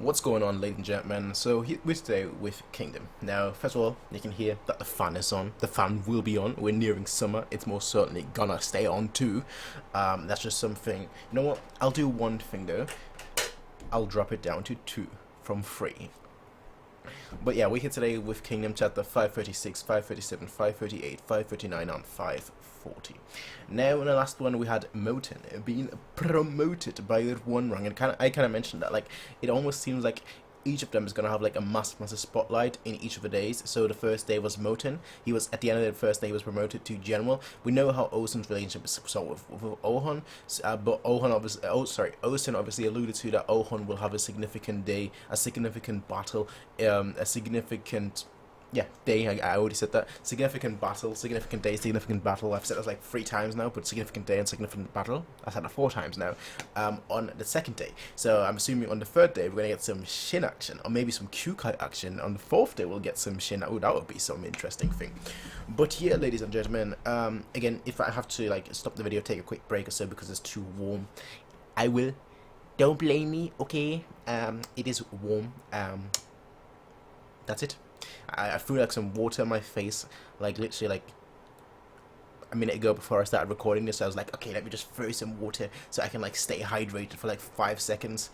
What's going on, ladies and gentlemen? So we're today with Kingdom. Now, first of all, you can hear that the fan is on. The fan will be on. We're nearing summer. It's most certainly gonna stay on too. That's just something. You know what? I'll do one thing though. I'll drop it down to 2 from 3. But yeah, we're here today with Kingdom Chapter 536, 537, 538, 539, and 540. Now, in the last one, we had Moten being promoted by 1 rank, and I kind of mentioned that, like, it almost seems like each of them is going to have, like, a massive spotlight in each of the days. So the first day was Moten. He was, at the end of the first day, he was promoted to General. We know how Osen's relationship is sort of with Ohun, but Ohun obviously, Osen obviously alluded to that Ohun will have a significant day, a significant battle, a significant... Yeah, day, I already said that. Significant battle, significant day, significant battle. I've said that like 3 times now, but significant day and significant battle. I've said that 4 times now. On the second day. So I'm assuming on the third day, we're going to get some Shin action, or maybe some Kyukai action. On the 4th day, we'll get some Shin. Oh, that would be some interesting thing. But yeah, ladies and gentlemen, again, if I have to like stop the video, take a quick break or so because it's too warm, I will. Don't blame me, okay? It is warm. That's it. I threw like some water on my face, like literally like a minute ago before I started recording this. I was like, okay, let me just throw some water so I can like stay hydrated for like 5 seconds.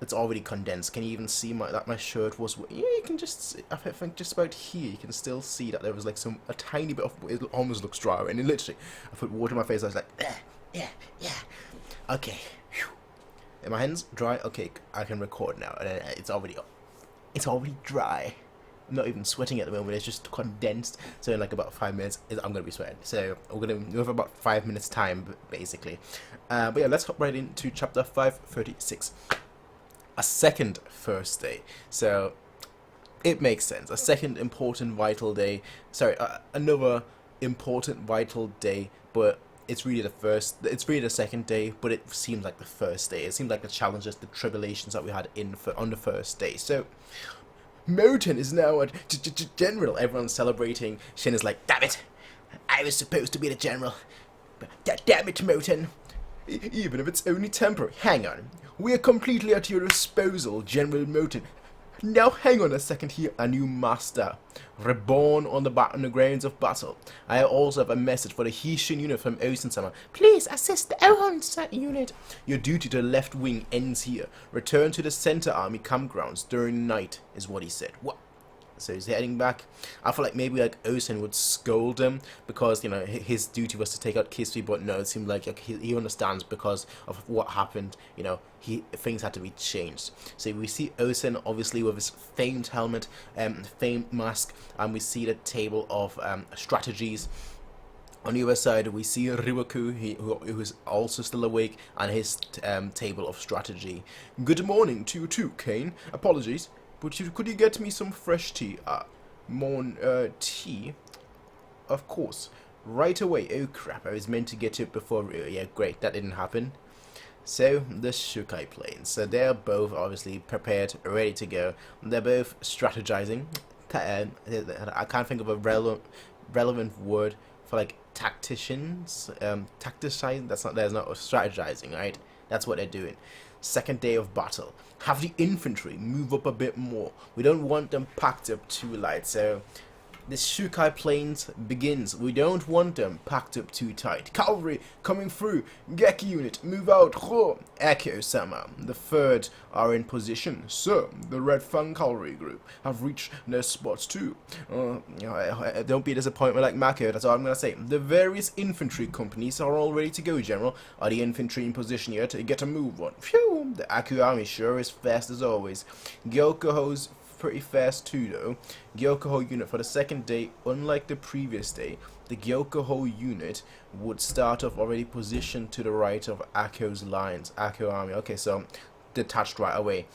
It's already condensed. Can you even see that my shirt was? Yeah, you can just. I think just about here, you can still see that there was like a tiny bit of. It almost looks dry, and it literally, I put water in my face. I was like, yeah. Okay, whew. Are my hands dry? Okay, I can record now. It's already dry. I'm not even sweating at the moment, it's just condensed, so in like about 5 minutes, I'm going to be sweating. So we're going to have about 5 minutes time, basically. But yeah, let's hop right into chapter 536. A second first day. So it makes sense. A second important vital day. Sorry, another important vital day, but it's really the second day, but it seems like the first day. It seems like the challenges, the tribulations that we had on the first day. So Moten is now a general. Everyone's celebrating. Shin is like, damn it, I was supposed to be the general. But damn it, Moten. Even if it's only temporary. Hang on. We are completely at your disposal, General Moten. Now hang on a second here, a new master. Reborn on the grounds of battle. I also have a message for the Hishin unit from Osen-sama. Please assist the Ohun unit. Your duty to the left wing ends here. Return to the center army campgrounds during night, is what he said. What? So he's heading back. I feel like maybe like Osen would scold him because, you know, his duty was to take out Kisui, but no, it seemed like he understands because of what happened. You know, things had to be changed. So we see Osen obviously with his famed helmet, famed mask, and we see the table of strategies. On the other side, we see Ryuku, who is also still awake, and his table of strategy. Good morning to you too, Kane. Apologies. But could you get me some fresh tea? Tea? Of course. Right away. Oh crap, I was meant to get it before... Yeah, great, that didn't happen. So, the Shukai planes. So they're both obviously prepared, ready to go. They're both strategizing. I can't think of a relevant word for like tacticians. Tacticizing? There's not strategizing, right? That's what they're doing. Second day of battle. Have the infantry move up a bit more. We don't want them packed up too light. So this Shukai plains begins. We don't want them packed up too tight. Cavalry coming through. Geki unit, move out. Echo-sama. The third are in position. Sir, the Red Fang cavalry group have reached their spots too. Don't be a disappointment like Mako, that's all I'm going to say. The various infantry companies are all ready to go, General. Are the infantry in position yet? Get a move on. Phew, the Aku army sure is fast as always. Gyokoho's pretty fast too though. Gyokoho unit for the second day, unlike the previous day, the Gyokoho unit would start off already positioned to the right of Akko's lines. Akko army, okay, so detached right away.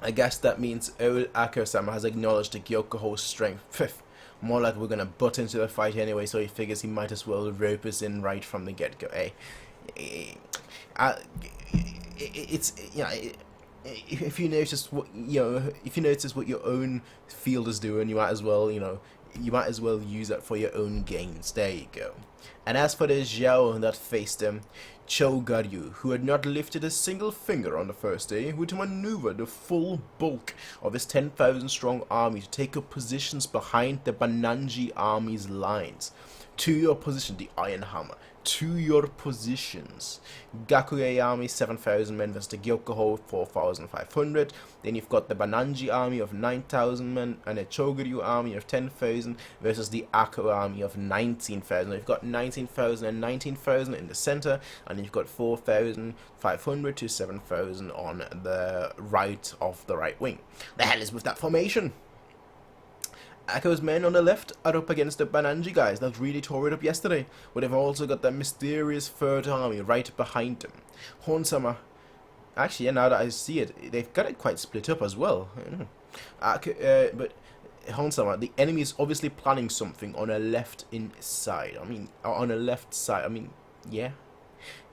I guess that means old Akko-sama has acknowledged the Gyokoho's strength. Fifth, more like we're gonna butt into the fight anyway, so he figures he might as well rope us in right from the get-go. It's, you know, if you notice what your own field is doing, you might as well, use that for your own gains. There you go. And as for the Zhao that faced him, Chogaryu, who had not lifted a single finger on the first day, would maneuver the full bulk of his 10,000-strong army to take up positions behind the Bananji army's lines. To your position, the Iron Hammer. To your positions. Gakuge army, 7,000 men versus the Gyokuho, 4,500. Then you've got the Bananji army of 9,000 men and a Chogaryu army of 10,000 versus the Ako army of 19,000. You've got 19,000 and 19,000 in the center, and you've got 4,500 to 7,000 on the right of the right wing. The hell is with that formation? Ako's men on the left are up against the Bananji guys that really tore it up yesterday, but they've also got that mysterious third army right behind them. Honsama, actually, now that I see it, they've got it quite split up as well. But Honsama, the enemy is obviously planning something on a left inside. I mean, on a left side. I mean, yeah.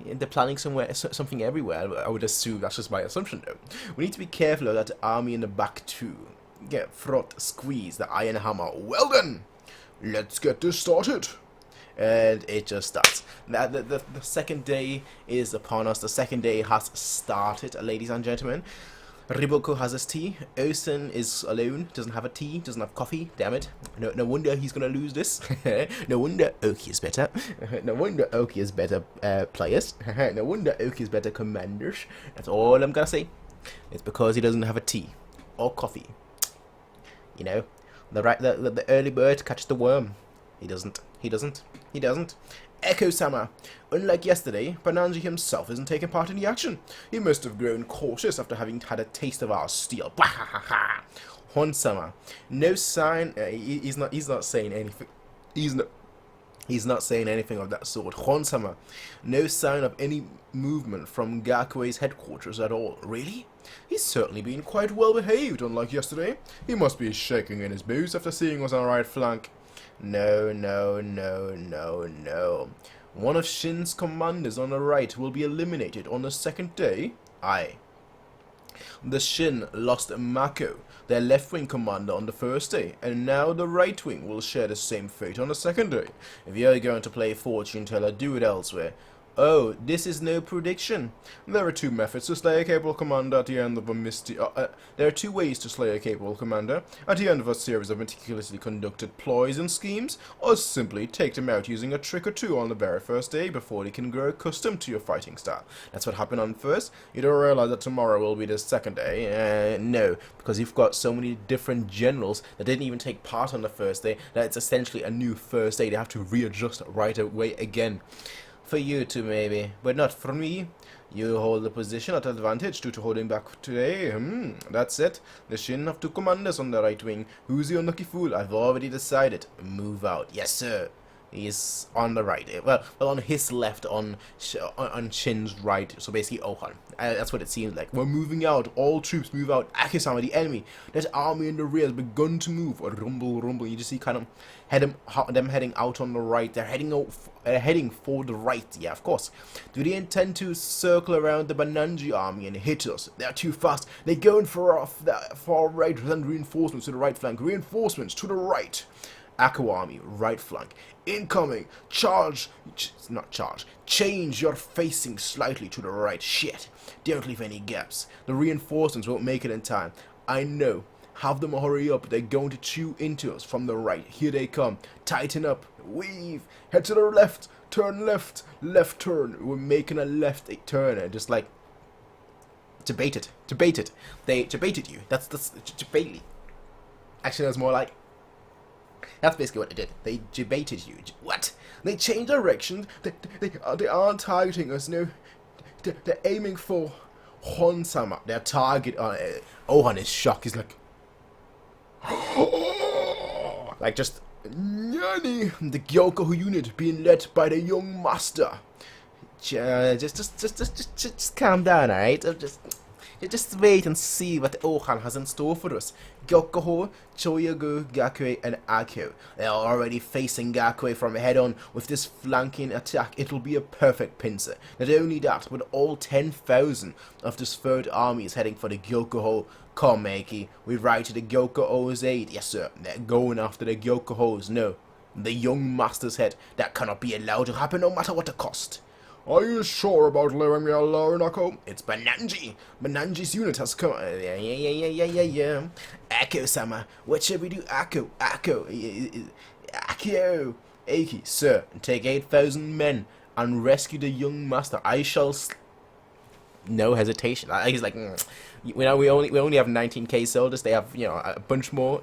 They're planning something everywhere. I would assume. That's just my assumption, though. We need to be careful of that army in the back too. Get front, squeeze the Iron Hammer. Well then, let's get this started. And it just starts. The second day is upon us. The second day has started, ladies and gentlemen. Riboko has his tea. Osen is alone. Doesn't have a tea. Doesn't have coffee. Damn it. No wonder he's gonna lose this. No wonder Oki is better. No wonder Oki is better players. No wonder Oki is better commanders. That's all I'm gonna say. It's because he doesn't have a tea or coffee. You know, the early bird catches the worm. He doesn't. Echo-sama. Unlike yesterday, Bananji himself isn't taking part in the action. He must have grown cautious after having had a taste of our steel. Hon-sama. No sign. He's not saying anything. He's not saying anything of that sort. Hon-sama. No sign of any movement from Gakue's headquarters at all. Really? He's certainly been quite well behaved, unlike yesterday. He must be shaking in his boots after seeing us on our right flank. No. One of Shin's commanders on the right will be eliminated on the second day? Aye. The Shin lost Mako, their left-wing commander, on the first day, and now the right wing will share the same fate on the second day. If you're going to play fortune teller, do it elsewhere. Oh, this is no prediction. There are two methods to slay a capable commander at the end of a there are two ways to slay a capable commander at the end of a series of meticulously conducted ploys and schemes, or simply take them out using a trick or two on the very first day before they can grow accustomed to your fighting style. That's what happened on first. You don't realize that tomorrow will be the second day? No, because you've got so many different generals that didn't even take part on the first day that it's essentially a new first day. They have to readjust right away again. For you two, maybe, but not for me. You hold the position at advantage due to holding back today. That's it. The Shin have two commanders on the right wing. Who's the unlucky fool? I've already decided. Move out. Yes, sir. He's on the right. Well, on his left, on Shin's right. So basically, Ohan. That's what it seems like. We're moving out. All troops move out. Akisama, the enemy. That army in the rear has begun to move. Rumble. You just see kind of them heading out on the right. They're heading for the right. Yeah, of course. Do they intend to circle around the Bananji army and hit us? They're too fast. They're going for the far right. Send reinforcements to the right flank. Reinforcements to the right. Ako army, right flank. Incoming! Charge! Not charge. Change your facing slightly to the right. Shit. Don't leave any gaps. The reinforcements won't make it in time. I know. Have them hurry up. They're going to chew into us from the right. Here they come. Tighten up. Weave. Head to the left. Turn left. Left turn. We're making a left turn. And just like... Debate it. They debated you. That's debate. Actually, that's more like... That's basically what they did. They debated you. What? They changed direction. They aren't targeting us. No, they're aiming for Hon-sama. Their target. Ohan is shocked. He's like, like just Nani. The Gyokuho unit being led by the young master. Just calm down, alright? Just wait and see what Ohan has in store for us. Gyokuho, Choyagu, Gakue, and Ako. They are already facing Gakue from head-on. With this flanking attack, it'll be a perfect pincer. Not only that, but all 10,000 of this third army is heading for the Gyokuho. Come, Maki, we ride to the Gyokuho's aid. Yes, sir, they're going after the Gyokuho's. No, the young master's head. That cannot be allowed to happen no matter what the cost. Are you sure about leaving me alone, Akko? It's Bananji. Bananji's unit has come. Yeah. Akko-sama, what should we do? Akko. Aki, sir, take 8,000 men and rescue the young master. I shall. No hesitation. He's like, we only have 19k soldiers. They have a bunch more.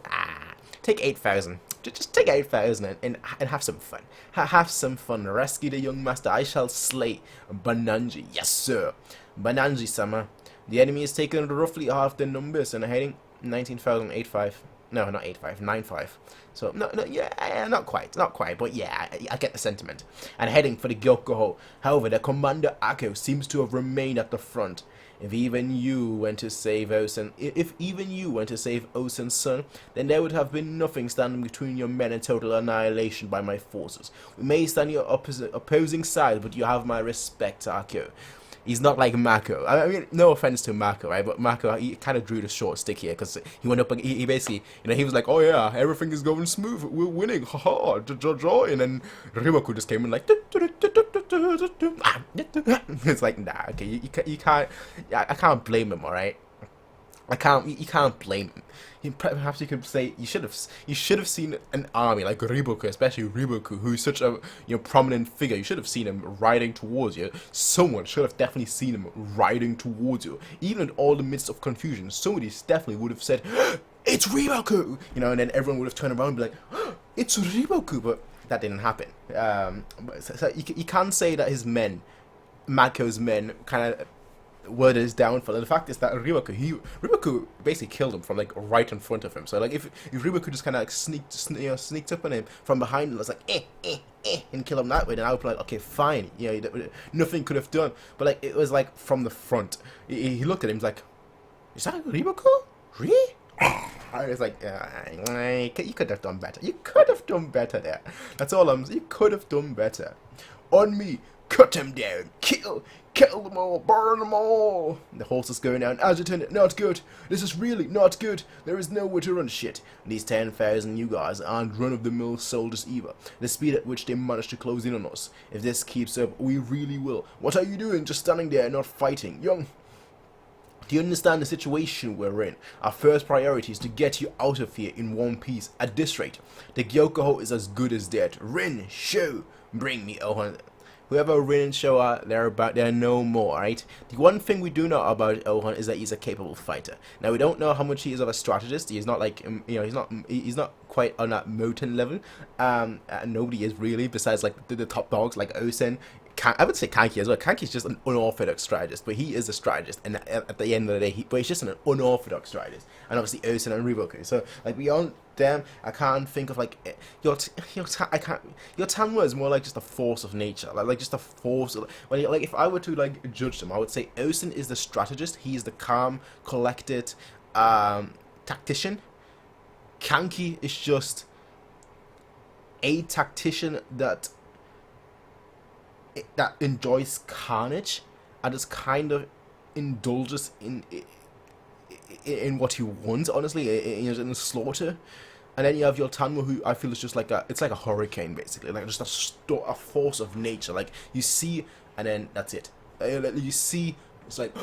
Take 8,000. Just take 8,000 and have some fun. Have some fun. Rescue the young master. I shall slay Bananji. Yes, sir. Bananji-sama. The enemy is taken roughly half the numbers and heading 19,085. No, not 85, 95. So, no, yeah, not quite, but yeah, I get the sentiment. And heading for the Gyokoho. However, the Commander Akko seems to have remained at the front. If even you went to save Osen's son, then there would have been nothing standing between your men and total annihilation by my forces. We may stand your opposing side, but you have my respect, Akko. He's not like Mako. I mean, no offense to Mako, right? But Mako, he kind of drew the short stick here because he went up and he basically, he was like, oh yeah, everything is going smooth. We're winning. Haha, joy. And then Ryubaku just came in like, it's like, nah, okay, you can't, I can't blame him, all right? You can't blame him. Perhaps you could say you should have seen an army like Ryubaku, especially Ryubaku, who's such a prominent figure. You should have seen him riding towards you. Someone should have definitely seen him riding towards you. Even in all the midst of confusion, somebody definitely would have said, "It's Ryubaku," and then everyone would have turned around and be like, "It's Ryubaku," but that didn't happen. So you can say that his men, Mako's men, kind of were his downfall. And the fact is that Ryubaku basically killed him from like right in front of him. So like if Ryubaku just kind of like sneaked up on him from behind and was like and kill him that way, then I would be like, okay, fine, nothing could have done. But like it was like from the front. He looked at him, he's like, is that Ryubaku? Really? I was like, you could have done better. You could have done better there. That's all I'm saying. You could have done better. On me. Cut him down. Kill them all. Burn them all. The horse is going down. Adjutant, not good. This is really not good. There is nowhere to run shit. These 10,000 you guys aren't run-of-the-mill soldiers either. The speed at which they manage to close in on us. If this keeps up, we really will. What are you doing? Just standing there, not fighting. Young. Do you understand the situation we're in? Our first priority is to get you out of here in one piece. At this rate, the Gyokoho is as good as dead. Rin, Sho, bring me Ohan. Whoever Rin and Sho are, they're no more, right? The one thing we do know about Ohan is that he's a capable fighter. Now we don't know how much he is of a strategist. He's not like he's not quite on that Moten level. Nobody is really, besides like the top dogs like Osen. I would say Kanki as well. Kanki's just an unorthodox strategist, but he is a strategist, and at the end of the day, he's just an unorthodox strategist. And obviously Osen and Ryubaku. So like beyond them, I can't think of like your Tanwa is more like just a force of nature, like just a force. Like if I were to like judge them, I would say Osen is the strategist. He is the calm, collected tactician. Kanki is just a tactician that enjoys carnage and just kind of indulges in what he wants, honestly, in slaughter. And then you have your Tanwa, who I feel is just like it's like a hurricane, basically, like just a force of nature. Like you see, and then that's it. You see, it's like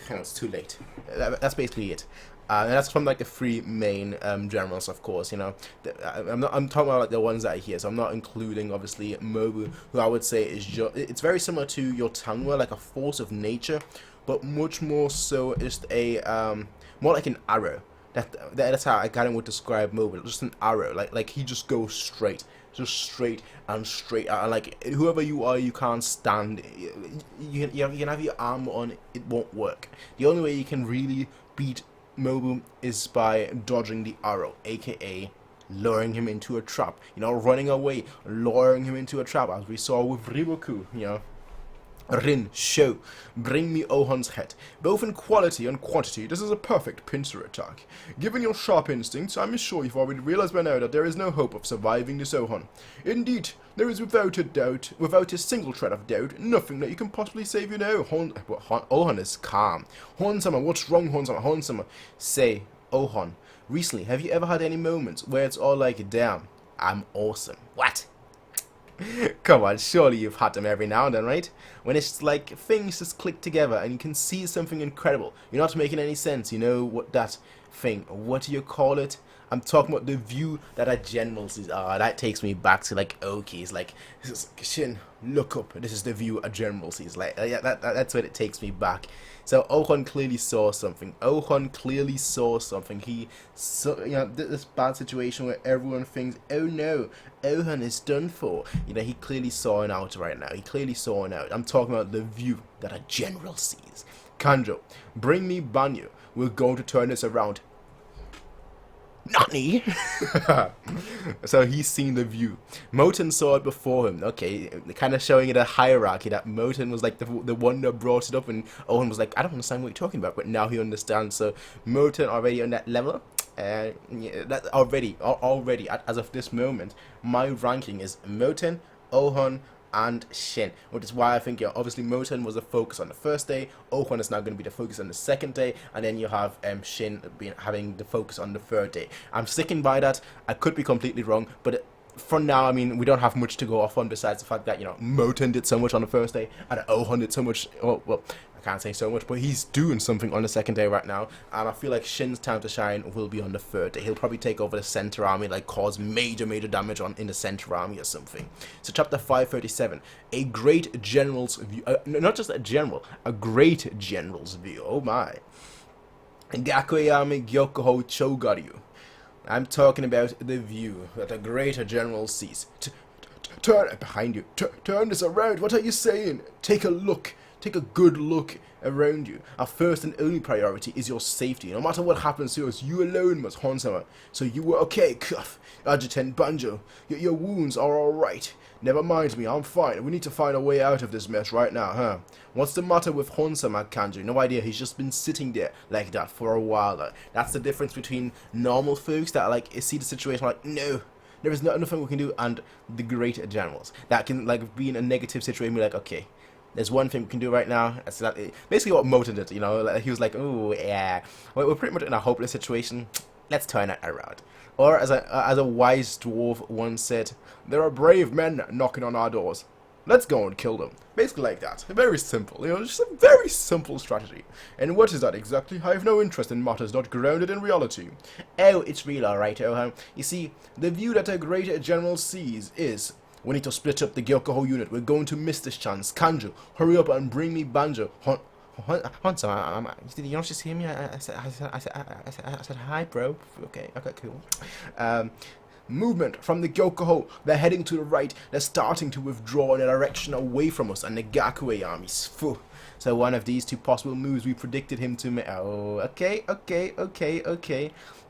it's too late. That's basically it. And that's from like the three main generals, of course. I'm talking about like the ones that are here, so I'm not including obviously Mobu, who I would say is it's very similar to your Tanwa, like a force of nature, but much more so just a more like an arrow. That's how Gaiden would describe Mobu, just an arrow. Like he just goes straight. Just straight and straight. And like whoever you are, you can't stand. You can have your armor on, it won't work. The only way you can really beat Mobu is by dodging the arrow, aka luring him into a trap. Running away, luring him into a trap, as we saw with Ryubaku. Rin, Sho, bring me Ohan's head. Both in quality and quantity, this is a perfect pincer attack. Given your sharp instincts, I'm sure you've already realized by now that there is no hope of surviving this Ohan. Indeed, there is without a single shred of doubt, nothing that you can possibly save you now. Ohan is calm. Hon-sama, what's wrong, Hon-sama? Hon-sama, say, Ohan, recently, have you ever had any moments where it's all like, damn, I'm awesome? What? Come on, surely you've had them every now and then, right? When it's like things just click together and you can see something incredible. You're not making any sense. You know what that thing? What do you call it? I'm talking about the view that a general sees. Ah, that takes me back to like okay, it's like this is Shin. Look up. This is the view a general sees. Like yeah, that's what it takes me back. So Ohun clearly saw something. Ohun clearly saw something. He saw, you know, this bad situation where everyone thinks, oh no, Ohun is done for. You know, he clearly saw an out right now. He clearly saw an out. I'm talking about the view that a general sees. Kanjo, bring me Banyu. We're going to turn this around. Nani? So he's seen the view. Moten saw it before him. Okay, kind of showing it a hierarchy that Moten was like the one that brought it up, and Owen was like, I don't understand what you're talking about, but now he understands. So Moten already on that level. Yeah, that already as of this moment, my ranking is Moten, Ohun, and Shin, which is why I think obviously Moten was the focus on the first day, Ohun is now going to be the focus on the second day, and then you have Shin having the focus on the third day. I'm sticking by that. I could be completely wrong, but for now, I mean, we don't have much to go off on besides the fact that, you know, Moten did so much on the first day, and Ohun did so much, well, I can't say so much, but he's doing something on the second day right now, and I feel like Shin's time to shine will be on the third day. He'll probably take over the center army, like cause major damage in the center army or something. So chapter 537, a great general's view, not just a general, a great general's view, oh my. Gakuyami Gyokuho Chogaryu. I'm talking about the view that a greater general sees. Turn it behind you, turn this around, what are you saying? Take a look. Take a good look around you. Our first and only priority is your safety. No matter what happens to us, you alone must Honsama. So you were okay, Cuff. Adjutant Banjo. Your wounds are alright. Never mind me, I'm fine. We need to find a way out of this mess right now, huh? What's the matter with Honsama, Kanji? No idea, he's just been sitting there like that for a while. That's the difference between normal folks that like see the situation like, no, there is nothing we can do, and the great generals that can like be in a negative situation, be like, okay, there's one thing we can do right now. That's basically what Moten did, you know. Like, he was like, oh yeah, we're pretty much in a hopeless situation. Let's turn it around. Or as a wise dwarf once said, there are brave men knocking on our doors. Let's go and kill them. Basically like that. Very simple, you know, just a very simple strategy. And what is that exactly? I have no interest in matters not grounded in reality. Oh, it's real, alright, Ohun. You see, the view that a great general sees is, we need to split up the Gyokuho unit. We're going to miss this chance. Kanjo, hurry up and bring me Banjo. Hansa, you don't just hear me? I said hi, bro. Okay, cool. Movement from the Gyokuho. They're heading to the right. They're starting to withdraw in a direction away from us and the Gakue armies. Phew. So one of these two possible moves we predicted him to make. Oh, okay.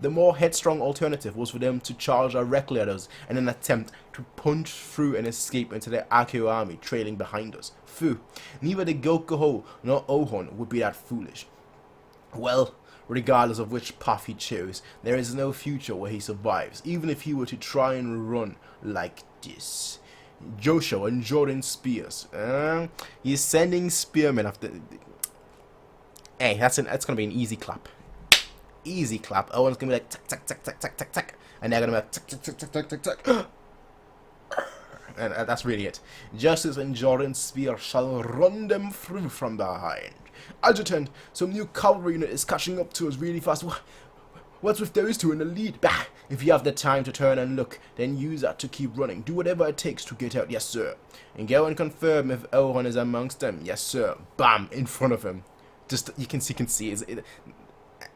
The more headstrong alternative was for them to charge directly at us in an attempt to punch through and escape into the Akio army trailing behind us. Phew. Neither the Gyokuho nor Ohun would be that foolish. Well, regardless of which path he chose, there is no future where he survives, even if he were to try and run like this. Joshua and Jordan Spears. He's sending spearmen after. Hey, that's gonna be an easy clap. Easy clap. Owen's gonna be like tack tack tack tack tack tack tack, and they're gonna be like tack tack tack tack tack tack tack. And that's really it. Justice and Jordan Spear shall run them through from behind. Adjutant, some new cavalry unit is catching up to us really fast. What's with those two in the lead? Bah! If you have the time to turn and look, then use that to keep running. Do whatever it takes to get out. Yes, sir. And go and confirm if Ohun is amongst them. Yes, sir. Bam! In front of him. Just you can see.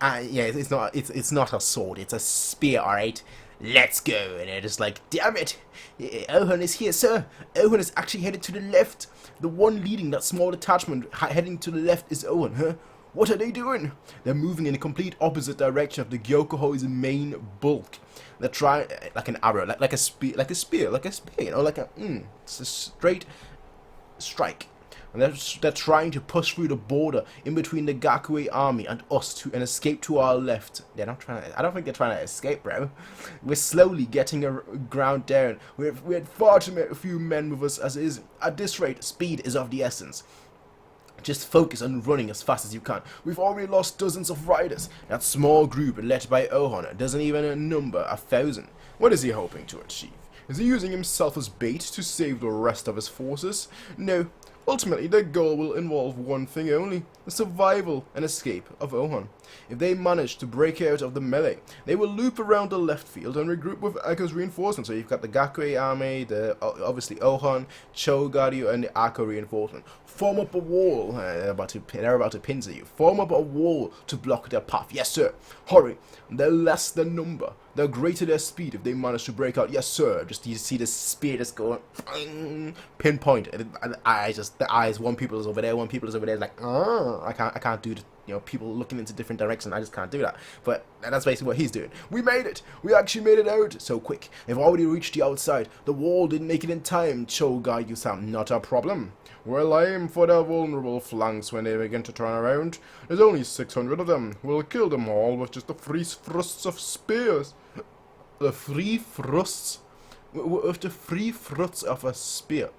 It's not a sword. It's a spear. All right. Let's go. And they're just like, damn it! Ohun is here, sir. Ohun is actually headed to the left. The one leading that small detachment heading to the left is Ohun, huh? What are they doing? They're moving in a complete opposite direction of the Gyokuho's main bulk. They're trying like an arrow, like a spear, you know, it's a straight strike. And they're trying to push through the border in between the Gakue army and us and escape to our left. They're not trying to, I don't think they're trying to escape, bro. We're slowly getting ground down. We had far too few men with us as it is. At this rate, speed is of the essence. Just focus on running as fast as you can. We've already lost dozens of riders. That small group led by Ohun doesn't even number 1,000. What is he hoping to achieve? Is he using himself as bait to save the rest of his forces? No. Ultimately, their goal will involve one thing only, the survival and escape of Ohan. If they manage to break out of the melee, they will loop around the left field and regroup with Echo's reinforcements. So you've got the Gakure army, obviously Ohan, Chogaryu, and the Akko reinforcement. Form up a wall. They're about to pincer you. Form up a wall to block their path. Yes, sir. Hurry. They're less their number. They're greater their speed if they manage to break out. Yes, sir. Just you see the spear just going pinpoint. And the eyes. One people is over there. One people is over there. It's like, I can't do the, people looking into different directions. I just can't do that. But that's basically what he's doing. We made it. We actually made it out so quick. They've already reached the outside. The wall didn't make it in time. Chogaryu-san, not a problem. We'll aim for their vulnerable flanks when they begin to turn around. There's only 600 of them. We'll kill them all with just the free thrusts of spears. The free thrusts? With the free thrusts of a spear.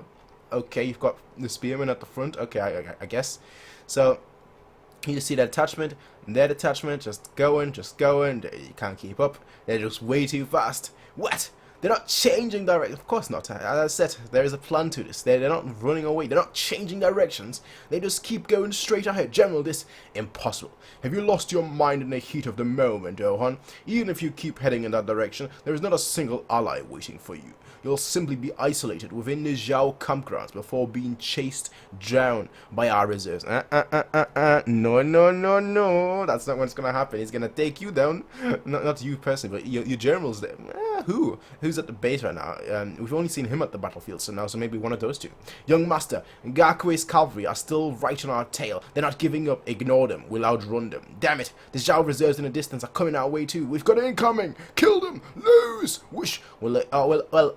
Okay, you've got the spearman at the front. Okay, I guess. So, you just see that attachment, and that attachment just going. You can't keep up. They're just way too fast. What? They're not changing direction. Of course not. As I said, there is a plan to this. They're not running away. They're not changing directions. They just keep going straight ahead. General, this impossible. Have you lost your mind in the heat of the moment, Ohan? Even if you keep heading in that direction, there is not a single ally waiting for you. You'll simply be isolated within the Zhao campgrounds before being chased down by our reserves. No. That's not what's gonna happen. He's gonna take you down. Not you personally, but your generals there. Who's at the base right now? We've only seen him at the battlefield, so maybe one of those two. Young Master, Gakue's cavalry are still right on our tail. They're not giving up. Ignore them. We'll outrun them. Damn it. The Zhao reserves in the distance are coming our way too. We've got incoming. Kill them. Lose. Wish. Well,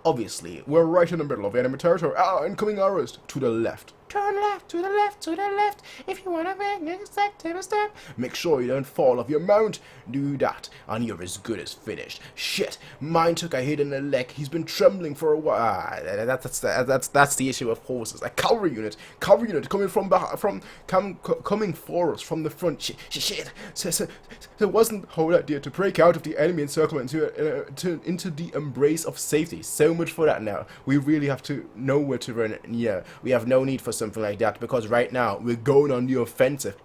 obviously, we're right in the middle of enemy territory. Incoming arrows to the left. Turn left, to the left, if you want to make an exact step. Make sure you don't fall off your mount. Do that, and you're as good as finished. Shit, mine took a hit in the leg. He's been trembling for a while. That's the issue of horses. A cavalry unit coming coming for us from the front. Shit. So it wasn't the whole idea to break out of the enemy encirclement into the embrace of safety. So much for that now. We really have to know where to run. Yeah, we have no need for something like that, because right now we're going on the offensive.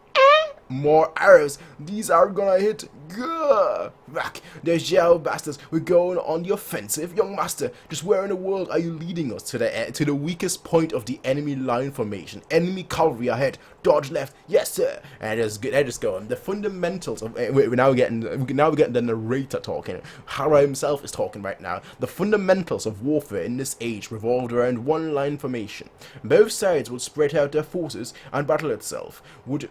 More arrows. These are gonna hit. Gah! Back. There's Zhao bastards. We're going on the offensive. Young Master, just where in the world are you leading us? To the weakest point of the enemy line formation. Enemy cavalry ahead. Dodge left. Yes, sir. And they're just going. The fundamentals of we're now getting the narrator talking. Hara himself is talking right now. The fundamentals of warfare in this age revolved around one line formation. Both sides would spread out their forces, and battle itself would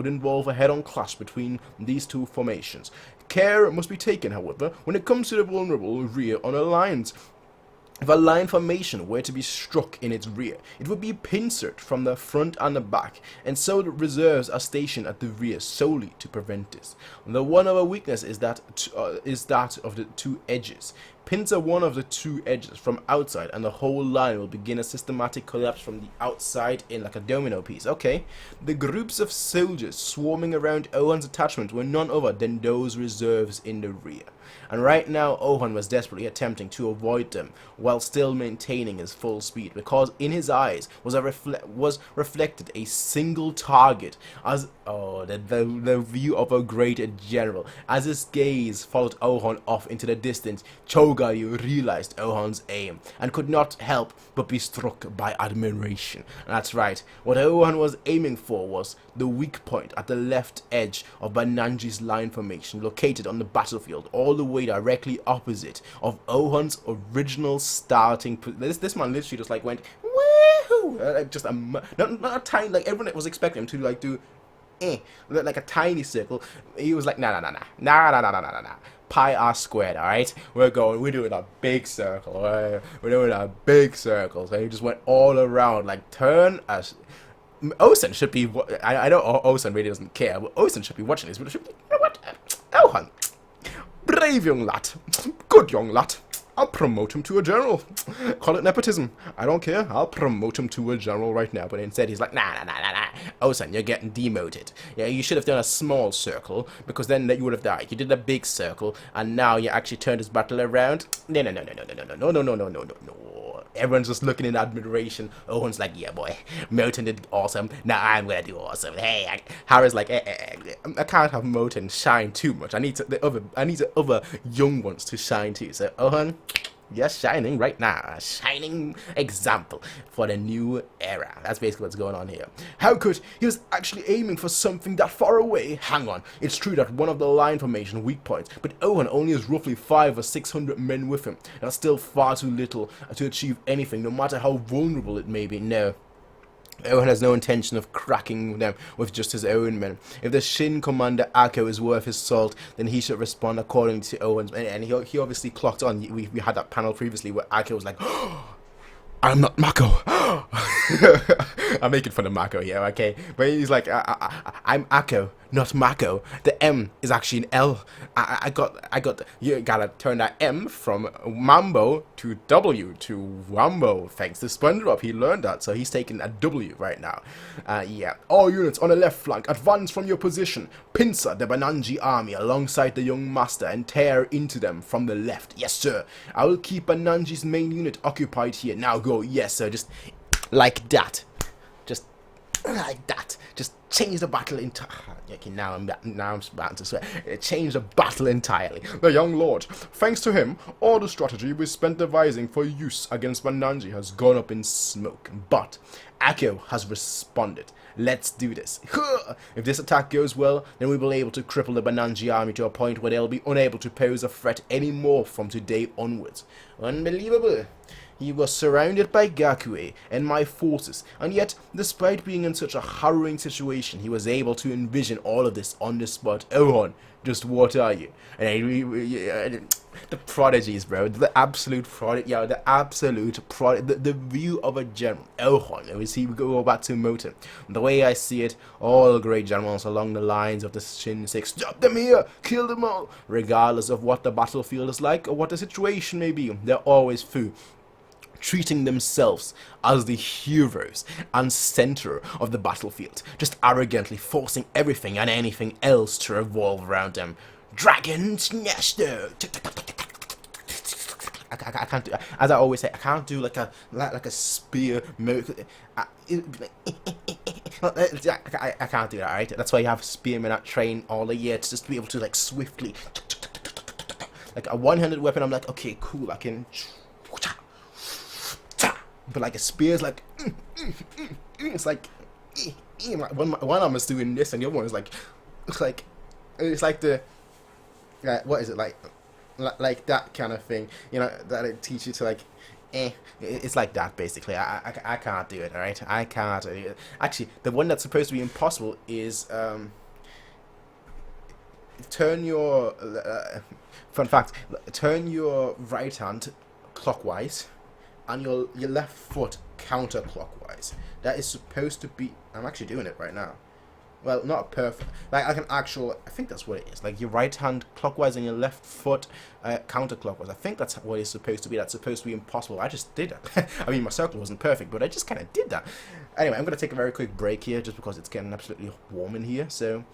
involve a head-on clash between these two formations. Care must be taken, however, when it comes to the vulnerable rear on a lines. If a line formation were to be struck in its rear, it would be pincered from the front and the back, and so the reserves are stationed at the rear solely to prevent this. The one other weakness is that of the two edges. Pincer one of the two edges from outside, and the whole line will begin a systematic collapse from the outside in like a domino piece. Okay, the groups of soldiers swarming around Ohan's attachment were none other than those reserves in the rear. And right now, Ohan was desperately attempting to avoid them while still maintaining his full speed, because in his eyes was reflected a single target. The view of a great general. As his gaze followed Ohan off into the distance, Chogaryu realized Ohan's aim and could not help but be struck by admiration. And that's right, what Ohan was aiming for was the weak point at the left edge of Bananji's line formation, located on the battlefield all the way directly opposite of Ohan's original starting. This man literally just like went woohoo, not a tiny, like everyone was expecting him to like do like a tiny circle. He was like nah. Pi r squared, alright? We're doing a big circle. We're doing a big circle. So he just went all around, like turn us. Osen should be. I know Osen really doesn't care, but Osen should be watching this. But you know what? Ohan, brave young lad, good young lad. I'll promote him to a general. Call it nepotism. I don't care. I'll promote him to a general right now. But instead, he's like, nah. Osan, you're getting demoted. Yeah, you should have done a small circle, because then you would have died. You did a big circle, and now you actually turned this battle around. No, no, no, no, no, no, no, no, no, no, no, no, no, no. Everyone's just looking in admiration. Owen's like, yeah, boy, Moten did awesome. Now I'm gonna do awesome. Hey, Harry's like, I can't have Moten shine too much. I need the other young ones to shine too. So, Owen, you're shining right now. A shining example for the new era. That's basically what's going on here. How could he was actually aiming for something that far away? Hang on, it's true that one of the line formation weak points, but Owen only has roughly 500 or 600 men with him. That's still far too little to achieve anything, no matter how vulnerable it may be. No. Owen has no intention of cracking them with just his own men. If the Shin Commander Akko is worth his salt, then he should respond according to Owen's. And he obviously clocked on. We had that panel previously where Akko was like, oh, I'm not Mako. I'm making fun of Mako here, okay? But he's like, I'm Akko, not Mako. The M is actually an L. You gotta turn that M from Mambo to W to Wambo. Thanks to SpongeBob, he learned that, so he's taking a W right now. Yeah. All units on the left flank, advance from your position. Pincer the Bananji army alongside the young master and tear into them from the left. Yes, sir. I will keep Bananji's main unit occupied here. Now go. Yes, sir. Just like that. Just like that. Just change the battle entirely. Okay, now I'm about to swear. Change the battle entirely. The young lord. Thanks to him, all the strategy we spent devising for use against Bananji has gone up in smoke. But Akko has responded. Let's do this. If this attack goes well, then we'll be able to cripple the Bananji army to a point where they'll be unable to pose a threat anymore from today onwards. Unbelievable. He was surrounded by Gakue and my forces, and yet, despite being in such a harrowing situation, he was able to envision all of this on the spot. Ohan, just what are you? And the prodigies, bro. The absolute prodigy. Yeah, the absolute prodigy. The view of a general. Ohan. We see we go back to Moten. The way I see it, all great generals along the lines of the Shin 6. Stop them here! Kill them all! Regardless of what the battlefield is like or what the situation may be, they're always foo, treating themselves as the heroes and center of the battlefield, just arrogantly forcing everything and anything else to revolve around them. Dragon Snatcher! I can't do, as I always say, I can't do like a spear move. I can't do that, right? That's why you have spearmen that train all the year to just be able to like swiftly, like a one-handed weapon. I'm like, okay, cool, I can. But like a spear is like, it's like one arm is doing this and the other one is like, it's like the, what is it like that kind of thing, you know, that it teaches you to like, it's like that basically. I can't do it, alright? I can't do it. Actually, the one that's supposed to be impossible is turn your fun fact, turn your right hand clockwise and your left foot counterclockwise. That is supposed to be. I'm actually doing it right now. Well, not perfect. Like an actual. I think that's what it is. Like your right hand clockwise and your left foot counterclockwise. I think that's what it's supposed to be. That's supposed to be impossible. I just did that. I mean, my circle wasn't perfect, but I just kind of did that. Anyway, I'm gonna take a very quick break here, just because it's getting absolutely warm in here. So,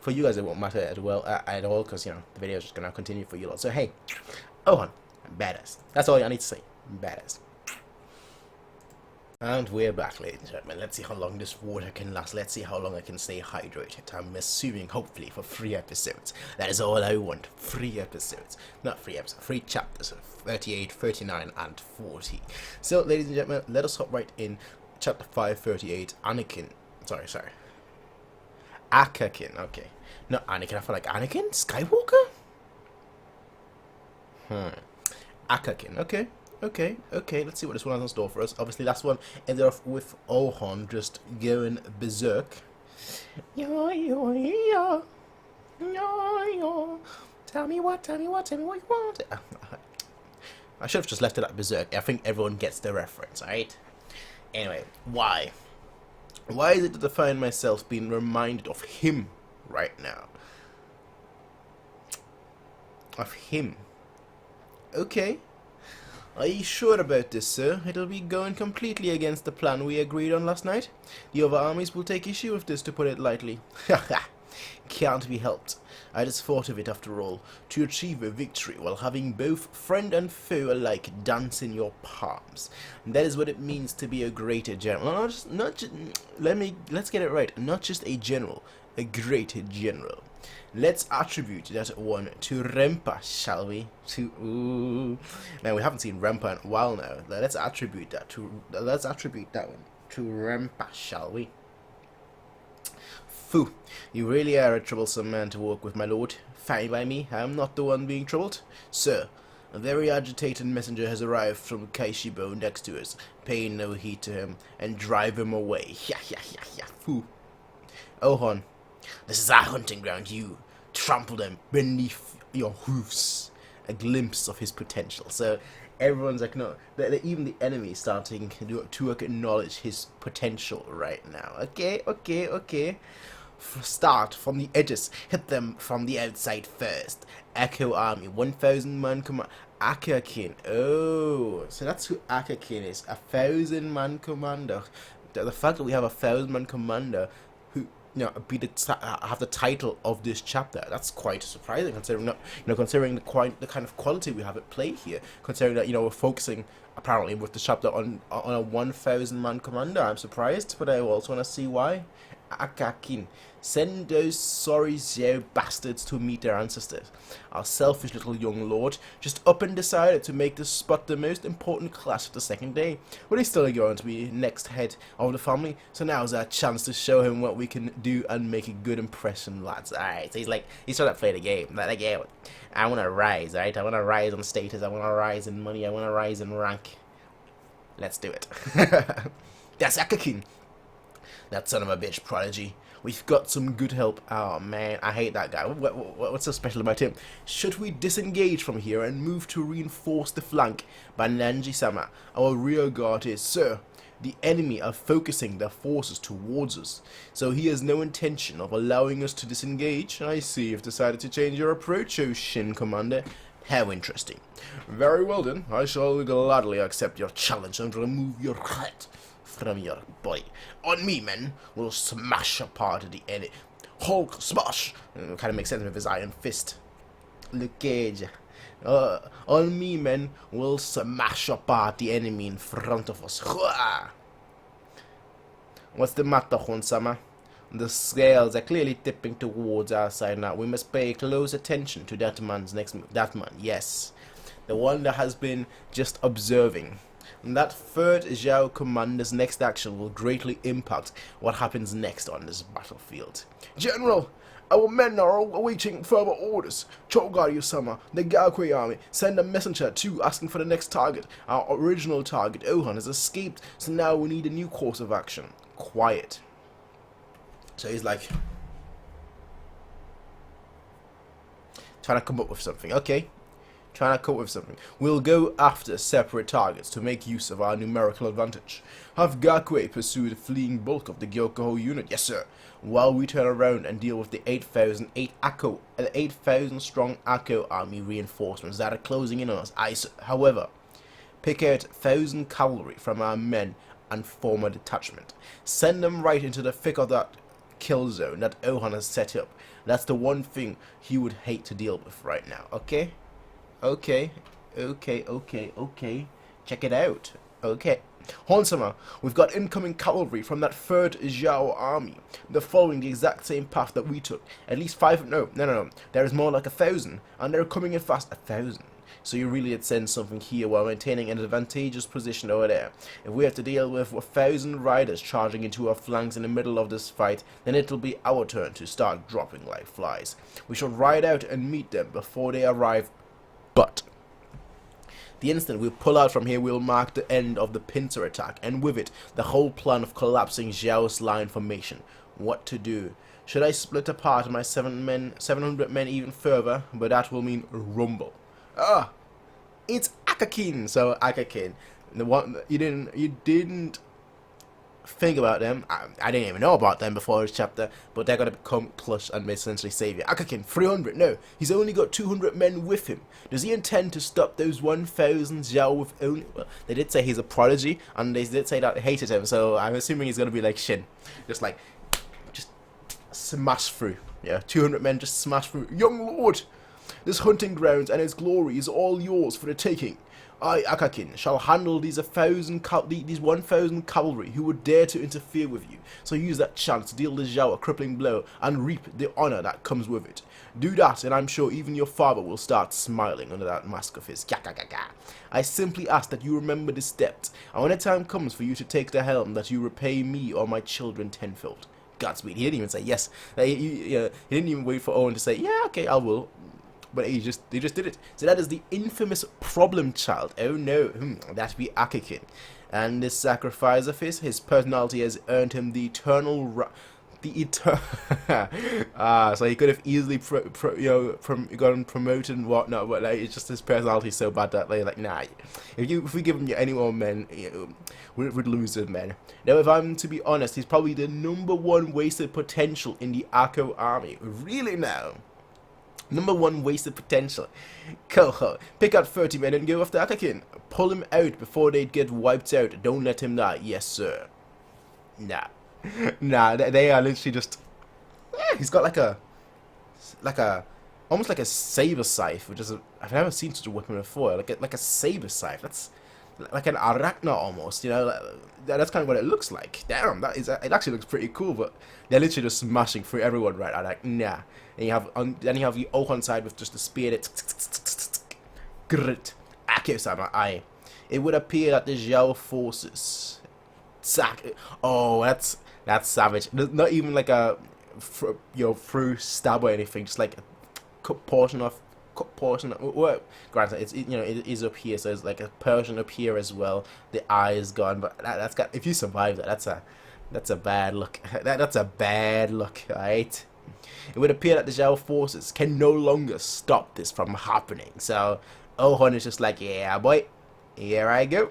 for you guys, it won't matter at all, because you know the video is just gonna continue for you lot. So hey, Ohan, I'm badass. That's all I need to say. I'm badass. And we're back, ladies and gentlemen. Let's see how long this water can last. Let's see how long I can stay hydrated. I'm assuming, hopefully, for 3 episodes. That is all I want. 3 episodes. Not 3 episodes, 3 chapters. 38, 39, and 40. So, ladies and gentlemen, let us hop right in. Chapter 538, Anakin. Sorry. Akakin, okay. Not Anakin, I feel like Anakin? Skywalker? Akakin, okay. Okay, let's see what this one has in store for us. Obviously, last one ended off with Ohan just going berserk. Tell me what you want. I should have just left it at berserk. I think everyone gets the reference, alright? Anyway, why? Why is it that I find myself being reminded of him right now? Of him. Okay. Are you sure about this, sir? It'll be going completely against the plan we agreed on last night. The other armies will take issue with this, to put it lightly. Haha. Can't be helped. I just thought of it after all, to achieve a victory while having both friend and foe alike dance in your palms. That is what it means to be a greater general. Let's get it right. Not just a general, a greater general. Let's attribute that one to Rempa, shall we? Man, we haven't seen Rempa in a while now. Let's attribute that one to Rempa, shall we? Phew, you really are a troublesome man to work with, my lord. Fine by me, I am not the one being troubled. Sir, a very agitated messenger has arrived from Kaishibo next to us. Pay no heed to him, and drive him away. Phew. Ohon, this is our hunting ground. You trample them beneath your hoofs. A glimpse of his potential. So everyone's even the enemy is starting to acknowledge his potential right now. Okay. Start from the edges. Hit them from the outside first. Echo Army, 1,000 man command. Akakin. Oh, so that's who Akakin is. 1,000 man commander. The fact that we have a 1,000 man commander who have the title of this chapter, that's quite surprising, considering considering the kind of quality we have at play here, considering that we're focusing apparently with the chapter on a 1,000 man commander. I'm surprised, but I also want to see why. Akakin, send those sorry Xiao bastards to meet their ancestors. Our selfish little young lord just up and decided to make this spot the most important class of the second day. But he's still going to be next head of the family, so now's our chance to show him what we can do and make a good impression, lads. Alright, so he's trying to play the game. Like, yeah, I want to rise, right? I want to rise on status, I want to rise in money, I want to rise in rank. Let's do it. That's Akakin. That son of a bitch prodigy. We've got some good help. Oh man, I hate that guy. What's so special about him? Should we disengage from here and move to reinforce the flank by Nanji-sama? Our rear guard is, sir, the enemy are focusing their forces towards us, so he has no intention of allowing us to disengage. I see you've decided to change your approach, O Shin Commander. How interesting. Very well then, I shall gladly accept your challenge and remove your head from your body. On me, men, we'll smash apart the enemy. Hulk smash! Kind of makes sense with his iron fist. Luke Cage. On me, men, we'll smash apart the enemy in front of us. What's the matter, Honsama? The scales are clearly tipping towards our side now. We must pay close attention to that man's next move. That man, yes. The one that has been just observing. And that third Zhao commander's next action will greatly impact what happens next on this battlefield. General, our men are awaiting further orders. Chogaru-sama, the Gakui army, send a messenger too, asking for the next target. Our original target, Ohan, has escaped, so now we need a new course of action. Quiet. So he's like trying to come up with something. Okay. Trying to come up with something. We'll go after separate targets to make use of our numerical advantage. Have Gakui pursue the fleeing bulk of the Gyokoho unit, yes sir, while we turn around and deal with the 8,000 strong Akko army reinforcements that are closing in on us. However, pick out 1,000 cavalry from our men and form a detachment. Send them right into the thick of that kill zone that Ohan has set up. That's the one thing he would hate to deal with right now, okay? Okay. Check it out. Okay. Honsama, we've got incoming cavalry from that third Zhao army. They're following the exact same path that we took. At least no. There is more like 1,000, and they're coming in fast. 1,000. So you really did send something here while maintaining an advantageous position over there. If we have to deal with 1,000 riders charging into our flanks in the middle of this fight, then it'll be our turn to start dropping like flies. We should ride out and meet them before they arrive. But the instant we pull out from here, we'll mark the end of the pincer attack, and with it, the whole plan of collapsing Zhao's line formation. What to do? Should I split apart my 700 men even further? But that will mean rumble. It's Akakin. So Akakin, the one you didn't thing about them, I didn't even know about them before this chapter, but they're going to become plush and essentially save you. Akakin, 300, no, he's only got 200 men with him. Does he intend to stop those 1,000 Zhao with only... Well, they did say he's a prodigy, and they did say that they hated him, so I'm assuming he's going to be like Shin. Just smash through. Yeah, 200 men just smash through. Young lord, this hunting grounds and its glory is all yours for the taking. I, Akakin, shall handle these 1,000 cavalry who would dare to interfere with you. So use that chance to deal the Zhao a crippling blow and reap the honor that comes with it. Do that, and I'm sure even your father will start smiling under that mask of his. I simply ask that you remember this steps, and when the time comes for you to take the helm, that you repay me or my children tenfold. Godspeed. He didn't even say yes. He didn't even wait for Owen to say, yeah, okay, I will. But they just did it. So that is the infamous problem child. Oh no, that'd be Akakin. And this sacrifice of his personality has earned him the eternal... so he could have easily gotten promoted and whatnot, but like, it's just his personality is so bad that they're like, nah, if we give him any more men, we'd lose him, man. Now, if I'm to be honest, he's probably the #1 wasted potential in the Akko army. Really now? #1 wasted potential. Koho, pick out 30 men and go after Akakin. Pull him out before they get wiped out. Don't let him die. Yes, sir. Nah, they are literally just... Yeah, he's got like a... Almost like a saber scythe, which is I've never seen such a weapon before. Like a saber scythe. That's like an arachna almost, you know. That's kind of what it looks like. Damn, it actually looks pretty cool, but they're literally just smashing through everyone right now. Like, nah. And you have the Ohan side with just the spear that... Grit. Akio-sama, aye. It would appear that the Zhao forces... Oh, that's savage. Not even like a through stab or anything. Just like a cut portion of. Well, granted, it's it is up here, so it's like a portion up here as well. The eye is gone, but that's got. If you survive that, that's a bad look. That's a bad look, right? It would appear that the Zhao forces can no longer stop this from happening. So Ohon is just like, yeah, boy, here I go.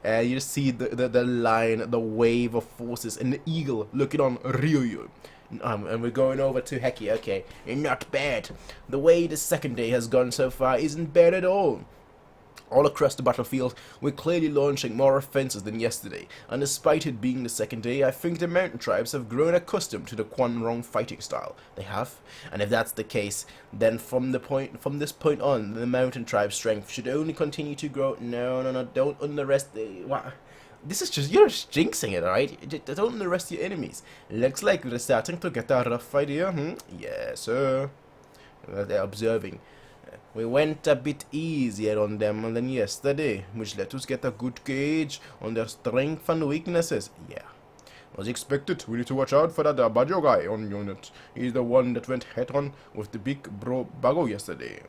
You just see the line, the wave of forces, and the eagle looking on Ryuyu. And we're going over to Heki. Okay, not bad. The way the second day has gone so far isn't bad at all. All across the battlefield, we're clearly launching more offenses than yesterday, and despite it being the second day, I think the mountain tribes have grown accustomed to the Quanrong fighting style. They have? And if that's the case, then from this point on, the mountain tribe's strength should only continue to grow. No, don't underestimate... What? This is just... You're just jinxing it, alright? Don't underestimate your enemies. Looks like they're starting to get a rough idea, Yes, sir. They're observing. We went a bit easier on them than yesterday, which let us get a good gauge on their strength and weaknesses. Yeah. As expected, we need to watch out for that Bajo guy on unit. He's the one that went head-on with the big bro Bago yesterday.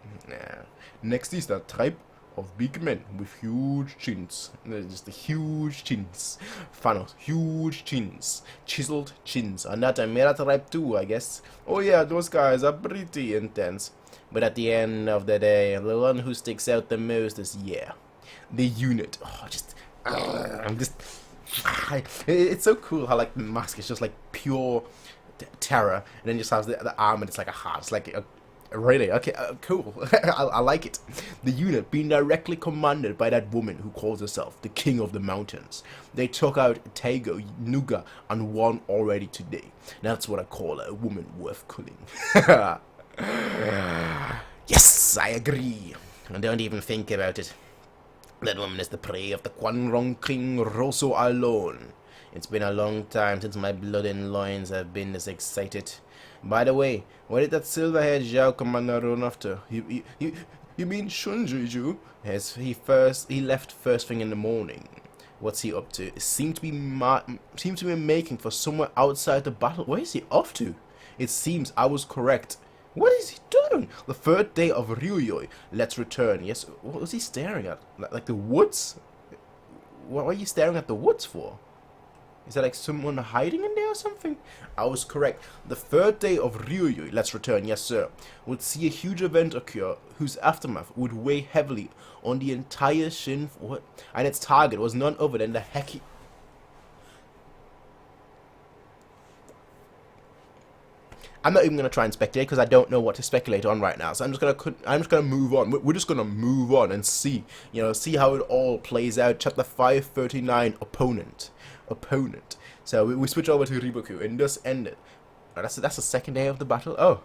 Next is the tribe of big men with huge chins. Just the huge chins. Thanos, huge chins. Chiseled chins. And that Mera tribe too, I guess. Oh yeah, those guys are pretty intense. But at the end of the day, the one who sticks out the most is, the unit. Oh, it's so cool how, like, the mask is just, like, pure terror. And then just has the arm and it's like a heart. It's like, really? Okay, cool. I like it. The unit being directly commanded by that woman who calls herself the King of the Mountains. They took out Taigo, Nuga, and won already today. That's what I call a woman worth killing. Yes, I agree. And don't even think about it. That woman is the prey of the Quanrong King Rosso alone. It's been a long time since my blood and loins have been this excited. By the way, where did that silver-haired Zhao commander run after? You mean Shunjuju? Yes, he left first thing in the morning. What's he up to? It seemed to be making for somewhere outside the battle. Where is he off to? It seems I was correct. What is he doing? The third day of Ryuyoi. Let's return. Yes, what was he staring at? Like the woods? What are you staring at the woods for? Is that like someone hiding in there or something? I was correct. The third day of Ryuyoi. Let's return. Yes, sir. Would see a huge event occur whose aftermath would weigh heavily on the entire Shin... What? And its target was none other than the Heki... I'm not even gonna try and speculate because I don't know what to speculate on right now. So I'm just gonna move on. We're just gonna move on and see, see how it all plays out. Chapter 539, opponent. So we switch over to Riboku and thus ended. Oh, that's the second day of the battle.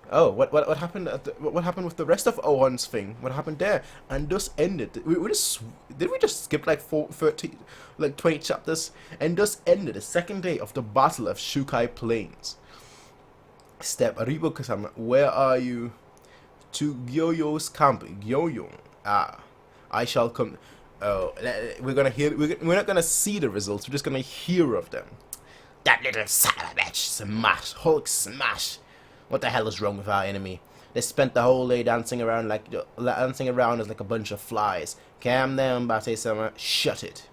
What happened? What happened with the rest of Ohon's thing? What happened there? And thus ended. Did we just skip like 20 chapters? And thus ended the second day of the Battle of Shukai Plains. Step Riboku-sama, where are you? To Gyoyo's camp. Gyoyo. I shall come. Oh, we're gonna hear. We're not gonna see the results. We're just gonna hear of them. That little son of a bitch, smash, Hulk smash. What the hell is wrong with our enemy? They spent the whole day dancing around as like a bunch of flies. Calm down, Bate-sama. Shut it.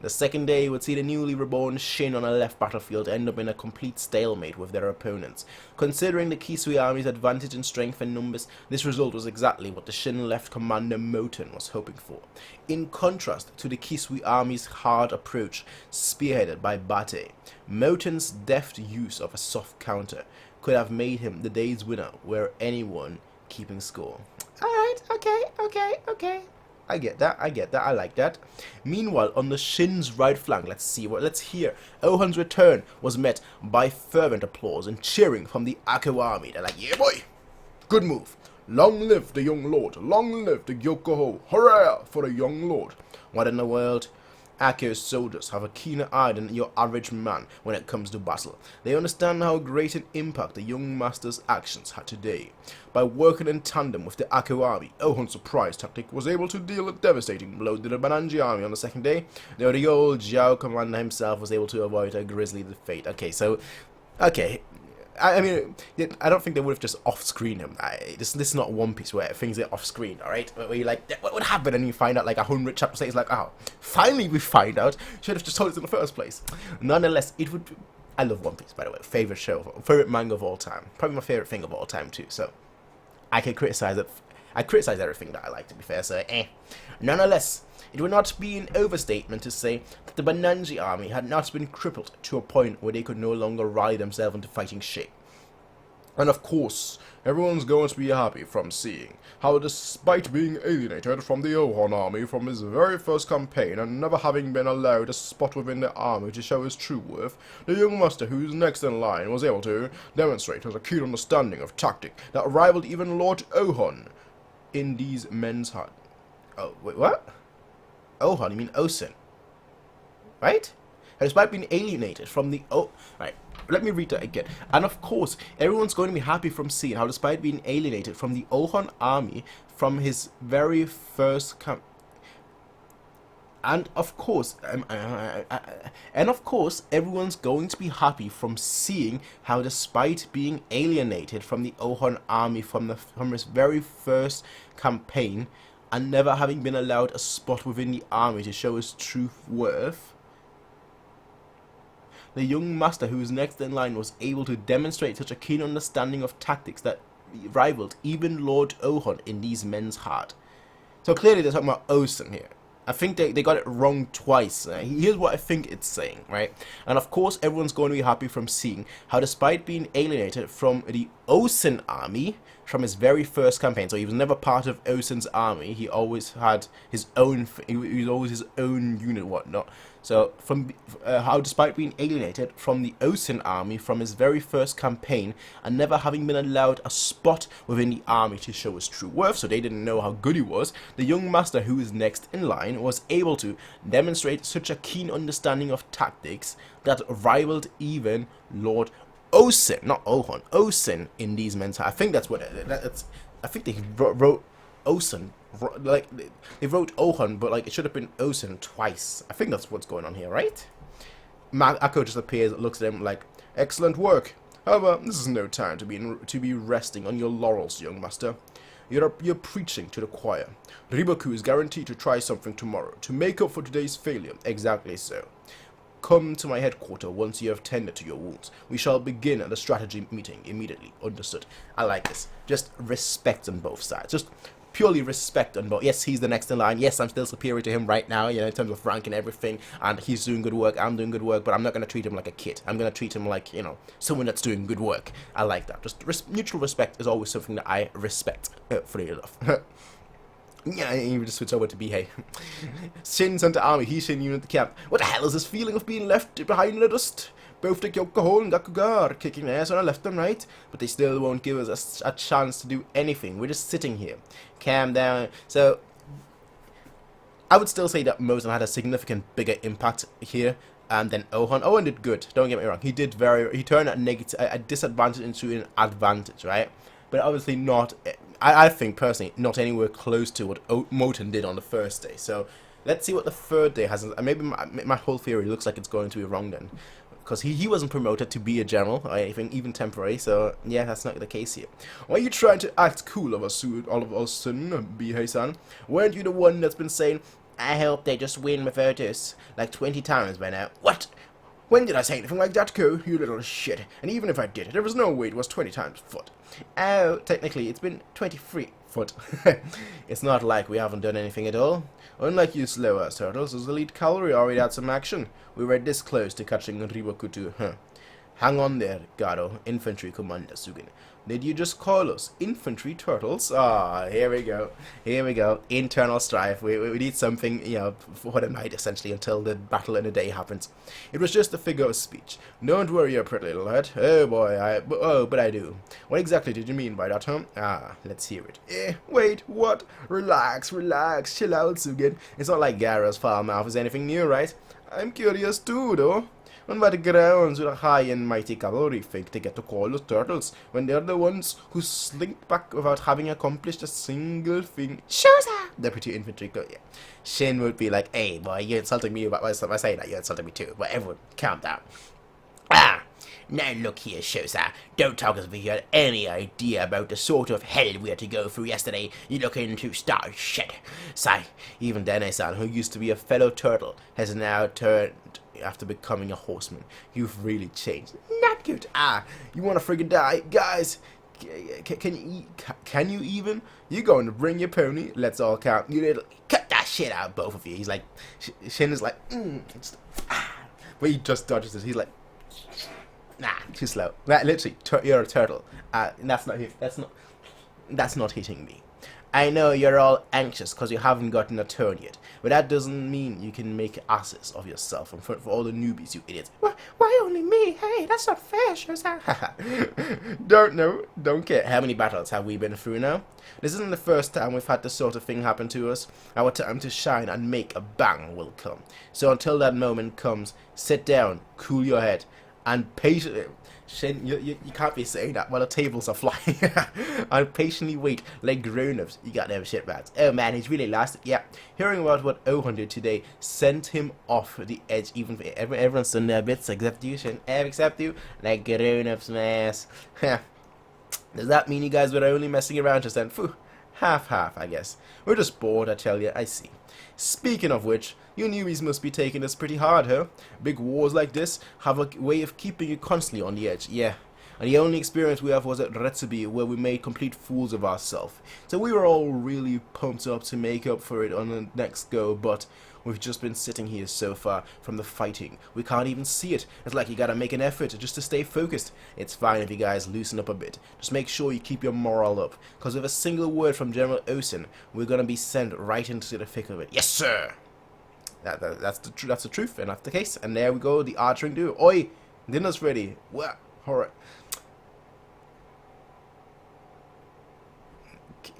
The second day would see the newly reborn Shin on a left battlefield end up in a complete stalemate with their opponents. Considering the Kisui army's advantage in strength and numbers, this result was exactly what the Shin left commander Moten was hoping for. In contrast to the Kisui army's hard approach, spearheaded by Bate, Moten's deft use of a soft counter could have made him the day's winner were anyone keeping score. Alright, okay. I get that, I like that. Meanwhile, on the Shin's right flank, let's hear. Ohon's return was met by fervent applause and cheering from the Ako army. They're like, yeah boy, good move. Long live the young lord, long live the Yokoho, hurrah for the young lord. What in the world? Ako's soldiers have a keener eye than your average man when it comes to battle. They understand how great an impact the young master's actions had today. By working in tandem with the Ako army, Ohon's surprise tactic was able to deal a devastating blow to the Bananji army on the second day, though the old Jiao commander himself was able to avoid a grisly fate. I mean, I don't think they would have just off-screened him. This is not One Piece where things get off-screen, alright? Where you're like, what would happen? And you find out like 100 chapters later, it's like, oh, finally we find out. Should have just told us in the first place. Nonetheless, it would be... I love One Piece, by the way. Favorite show, favorite manga of all time. Probably my favorite thing of all time, too. So, I can criticize it. I criticize everything that I like, to be fair, so Nonetheless, it would not be an overstatement to say that the Bananji army had not been crippled to a point where they could no longer rally themselves into fighting shape. And of course, everyone's going to be happy from seeing how, despite being alienated from the Ohon army from his very first campaign and never having been allowed a spot within the army to show his true worth, the young master who's next in line was able to demonstrate his acute understanding of tactic that rivaled even Lord Ohon in these men's heart. Oh, wait, what? Ohon, you mean Osen? Right? And despite being alienated from the... Right, let me read that again. And of course, everyone's going to be happy from seeing how despite being alienated from the Ohon army from his very first And of course, everyone's going to be happy from seeing how, despite being alienated from the Ohon army from his very first campaign, and never having been allowed a spot within the army to show his true worth, the young master who was next in line was able to demonstrate such a keen understanding of tactics that rivaled even Lord Ohon in these men's heart. So clearly they're talking about Osen here. I think they got it wrong twice. Here's what I think it's saying, right? And of course, everyone's going to be happy from seeing how, despite being alienated from the Osen army from his very first campaign, so he was never part of Osen's army. He always had his own. He was always his own unit, whatnot. So how, despite being alienated from the Osen army from his very first campaign and never having been allowed a spot within the army to show his true worth, so they didn't know how good he was, the young master who is next in line was able to demonstrate such a keen understanding of tactics that rivaled even Lord Osen, not Ohon, Osen in these men's. I think that's what I think they wrote Osen. Like, they wrote Ohon, but like it should have been Osen twice. I think that's what's going on here, right? Ako just appears, looks at him like, excellent work. However, this is no time to be resting on your laurels, young master. You're preaching to the choir. Riboku is guaranteed to try something tomorrow to make up for today's failure. Exactly so. Come to my headquarters once you have tended to your wounds. We shall begin the strategy meeting immediately. Understood. I like this. Just respect on both sides. Just purely respect on both. Yes, he's the next in line. Yes, I'm still superior to him right now, you know, in terms of rank and everything. And he's doing good work. I'm doing good work. But I'm not going to treat him like a kid. I'm going to treat him like, you know, someone that's doing good work. I like that. Just mutual respect is always something that I respect. Funny enough. Yeah, you just switch over to Bihei. Shin sent the army, he Shin unit the camp. What the hell is this feeling of being left behind in the dust? Both the Kyokuhou and Gakuga are kicking ass on our left and right, but they still won't give us a chance to do anything. We're just sitting here. Calm down. So, I would still say that Mosen had a significant bigger impact here than Ohan. Ohan did good, don't get me wrong. He turned a disadvantage into an advantage, right? But obviously not, I think personally, not anywhere close to what Moten did on the first day. So, let's see what the third day has. Maybe my whole theory looks like it's going to be wrong then. Because he wasn't promoted to be a general, or anything, even temporary, so yeah, that's not the case here. Why are you trying to act cool all of a sudden, Bihei-san? Weren't you the one that's been saying, I hope they just win without us, like 20 times by now? What? When did I say anything like that, Ko? You little shit. And even if I did, there was no way it was 20 times foot. Oh, technically, it's been 23 foot. It's not like we haven't done anything at all. Unlike you slow-ass turtles, as elite cavalry already had some action. We were this close to catching Ribokutu, huh? Hang on there, Garo, Infantry Commander Sugin. Did you just call us infantry turtles? Ah, here we go. Here we go. Internal strife. We need something, you know, for the night, essentially, until the battle in the day happens. It was just a figure of speech. Don't worry, your pretty little head. Oh, boy, but I do. What exactly did you mean by that, huh? Ah, let's hear it. Wait, what? Relax, chill out, Sugin. It's not like Garo's foul mouth is anything new, right? I'm curious too, though. On what grounds would a high and mighty cavalry think to get to call us turtles, when they're the ones who slink back without having accomplished a single thing? Shosa! Deputy Infantry yeah. Shin would be like, hey, boy, you're insulting me by saying that, you're insulting me too. But everyone, calm down. Ah! Now look here, Shosa. Don't talk as if you had any idea about the sort of hell we had to go through yesterday. You're looking to start shit. Sai, even Dene-san, who used to be a fellow turtle, has now turned after becoming a horseman. You've really changed. Not good. Ah, you want to friggin' die? Guys, can you even? You going to bring your pony? Let's all count. You little, cut that shit out, both of you. He's like, Shin is like, but he just dodges it. He's like, nah, too slow. That literally, you're a turtle. That's not hitting me. I know you're all anxious because you haven't gotten a turn yet, but that doesn't mean you can make asses of yourself in front of all the newbies, you idiots. Why only me? Hey, that's not fair, Shozan. Don't know, don't care. How many battles have we been through now? This isn't the first time we've had this sort of thing happen to us. Our time to shine and make a bang will come. So until that moment comes, sit down, cool your head, and patiently... Shin, you can't be saying that while the tables are flying. And patiently wait like grown-ups. You got them shit rats. Oh man, he's really lost it. Yeah, hearing about what Ohan did today sent him off the edge. Even for everyone's done their bits except you, Shin. Except you, like grown-ups, man. Does that mean you guys were only messing around just then? Phew, half, I guess. We're just bored, I tell you. I see. Speaking of which, you newbies must be taking this pretty hard, huh? Big wars like this have a way of keeping you constantly on the edge, yeah. And the only experience we have was at Retsubi, where we made complete fools of ourselves. So we were all really pumped up to make up for it on the next go, but we've just been sitting here so far from the fighting. We can't even see it. It's like you gotta make an effort just to stay focused. It's fine if you guys loosen up a bit. Just make sure you keep your morale up, because with a single word from General Osen, we're gonna be sent right into the thick of it. Yes, sir! That's the truth, and that's the case. And there we go, the archering duo. Oi! Dinner's ready. Well, alright.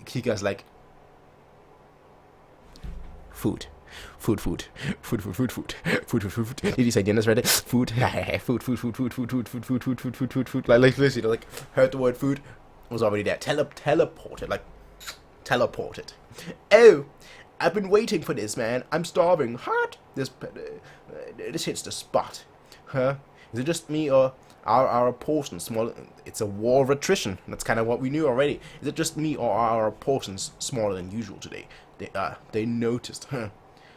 Kika's like, food. Food. Did you say dinner's ready? Food. Food. Like literally, like, heard the word food, was already there. Teleported. Oh, I've been waiting for this, man. I'm starving. Hot. This hits the spot. Huh? Is it just me or our portions smaller? It's a war of attrition. That's kind of what we knew already. Is it just me or are our portions smaller than usual today? They noticed, huh?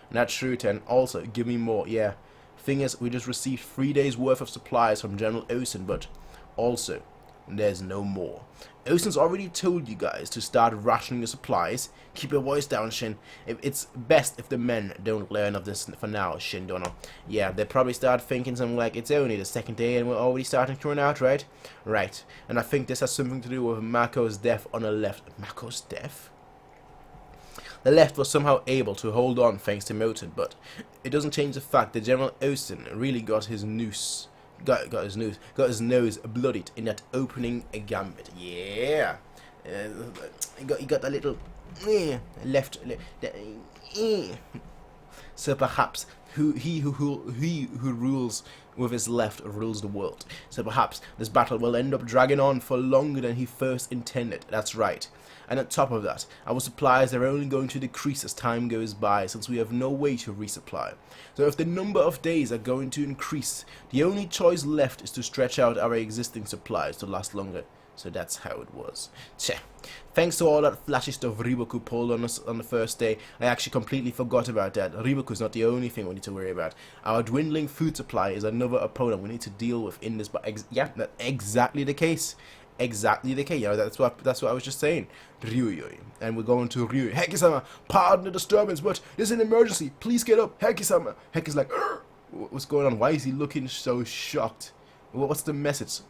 Not true, Ten. Also, give me more. Yeah. Thing is, we just received 3 days worth of supplies from General Osen, but also, there's no more. Ocean's already told you guys to start rationing your supplies. Keep your voice down, Shin. It's best if the men don't learn of this for now, Shin Dono. Yeah, they probably start thinking something like it's only the second day and we're already starting to run out, right? Right. And I think this has something to do with Mako's death on the left. Mako's death? The left was somehow able to hold on thanks to Moten, but it doesn't change the fact that General Ocean really got his noose. Got his nose bloodied in that opening gambit. Yeah, he got a little left. So perhaps he who rules with his left rules the world. So perhaps this battle will end up dragging on for longer than he first intended. That's right. And on top of that, our supplies are only going to decrease as time goes by, since we have no way to resupply. So if the number of days are going to increase, the only choice left is to stretch out our existing supplies to last longer. So that's how it was. Tch. Thanks to all that flashy stuff Riboku pulled on us on the first day, I actually completely forgot about that. Riboku's not the only thing we need to worry about. Our dwindling food supply is another opponent we need to deal with in this. But yeah, that's exactly the case. Exactly the case. You know, that's what I was just saying. Ryuyui. And we're going to Ryuyui. Heki-sama, pardon the disturbance, but there's an emergency. Please get up. Heki-sama. Heki's like, what's going on? Why is he looking so shocked? What's the message?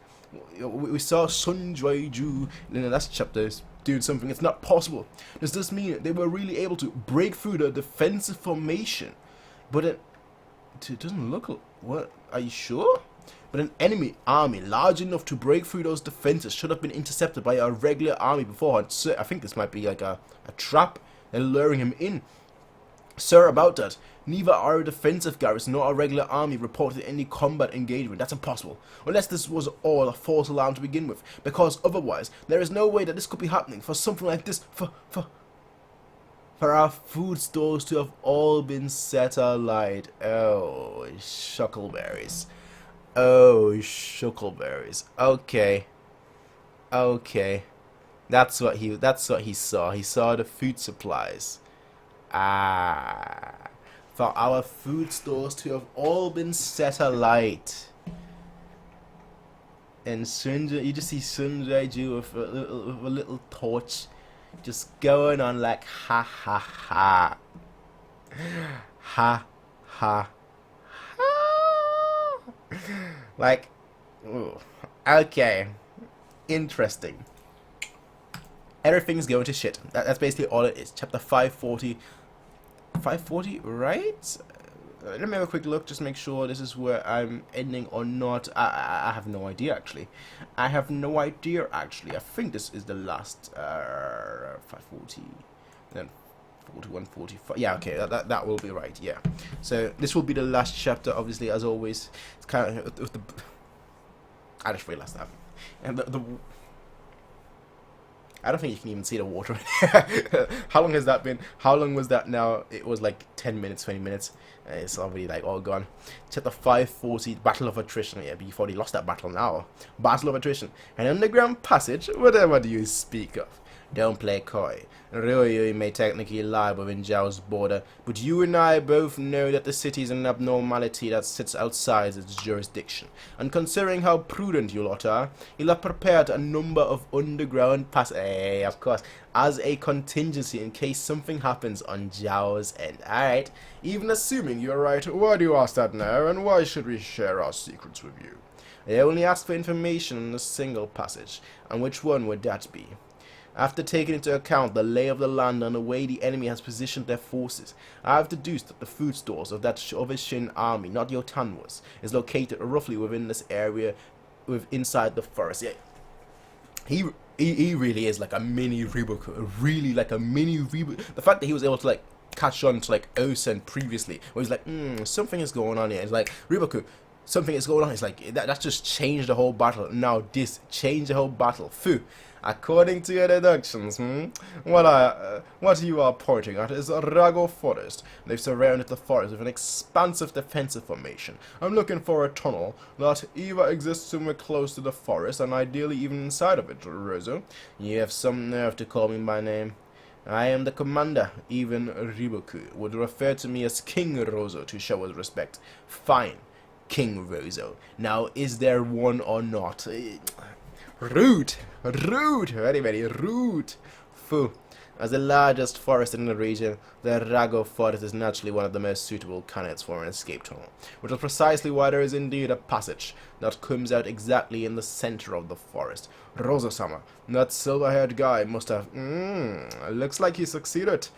We saw Sunjuiju in the last chapter doing something. It's not possible. Does this mean they were really able to break through the defensive formation? But it doesn't look... What? Are you sure? But an enemy army large enough to break through those defenses should have been intercepted by a regular army beforehand. So I think this might be like a trap. They're luring him in. Sir, about that, neither our defensive garrison nor our regular army reported any combat engagement. That's impossible. Unless this was all a false alarm to begin with. Because otherwise, there is no way that this could be happening for something like this. For our food stores to have all been set alight. Oh, shuckleberries. Oh, shuckleberries. Okay. Okay. That's what he saw. He saw the food supplies. For our food stores to have all been set alight. And Sunja, you just see Sunjaiju with a little torch, just going on like ha ha ha, ha ha ha. Like, ooh, okay, interesting. Everything's going to shit. That's basically all it is. Chapter 540. 540, right? Let me have a quick look, just make sure this is where I'm ending or not. I have no idea, actually. I have no idea, actually. I think this is the last 540, then 41, 45. Yeah, okay, that will be right, yeah. So this will be the last chapter, obviously, as always. It's kind of with the... I just realized that. And the I don't think you can even see the water. How long has that been? How long was that now? It was like 10 minutes, 20 minutes. It's already like all gone. Chapter 540, Battle of Attrition. Yeah, before they lost that battle now. Battle of Attrition. An underground passage? Whatever do you speak of? Don't play coy. Ryuyui may technically lie within Zhao's border, but you and I both know that the city is an abnormality that sits outside its jurisdiction. And considering how prudent you lot are, you'll have prepared a number of underground passages, of course, as a contingency in case something happens on Zhao's end. Alright, even assuming you're right, why do you ask that now, and why should we share our secrets with you? I only asked for information on a single passage, and which one would that be? After taking into account the lay of the land and the way the enemy has positioned their forces, I have deduced that the food stores of his Shin army, not Yotanwa's, is located roughly within this area, inside the forest. Yeah, he really is like a mini Riboku, really like a mini Riboku. The fact that he was able to like catch on to like Osen previously, where he's like, something is going on here. It's like, Riboku, something is going on. It's like that just changed the whole battle. Now this changed the whole battle. Phew. According to your deductions, what you are pointing at is a Rago forest. They've surrounded the forest with an expansive defensive formation. I'm looking for a tunnel that either exists somewhere close to the forest and ideally even inside of it, Rozo. You have some nerve to call me by name. I am the commander. Even Riboku would refer to me as King Rozo to show his respect. Fine, King Rozo. Now, is there one or not? Rude! Rude! Very, very rude! Fu. As the largest forest in the region, the Rago Forest is naturally one of the most suitable candidates for an escape tunnel, which is precisely why there is indeed a passage that comes out exactly in the center of the forest. Rosa-sama, that silver-haired guy must have... looks like he succeeded.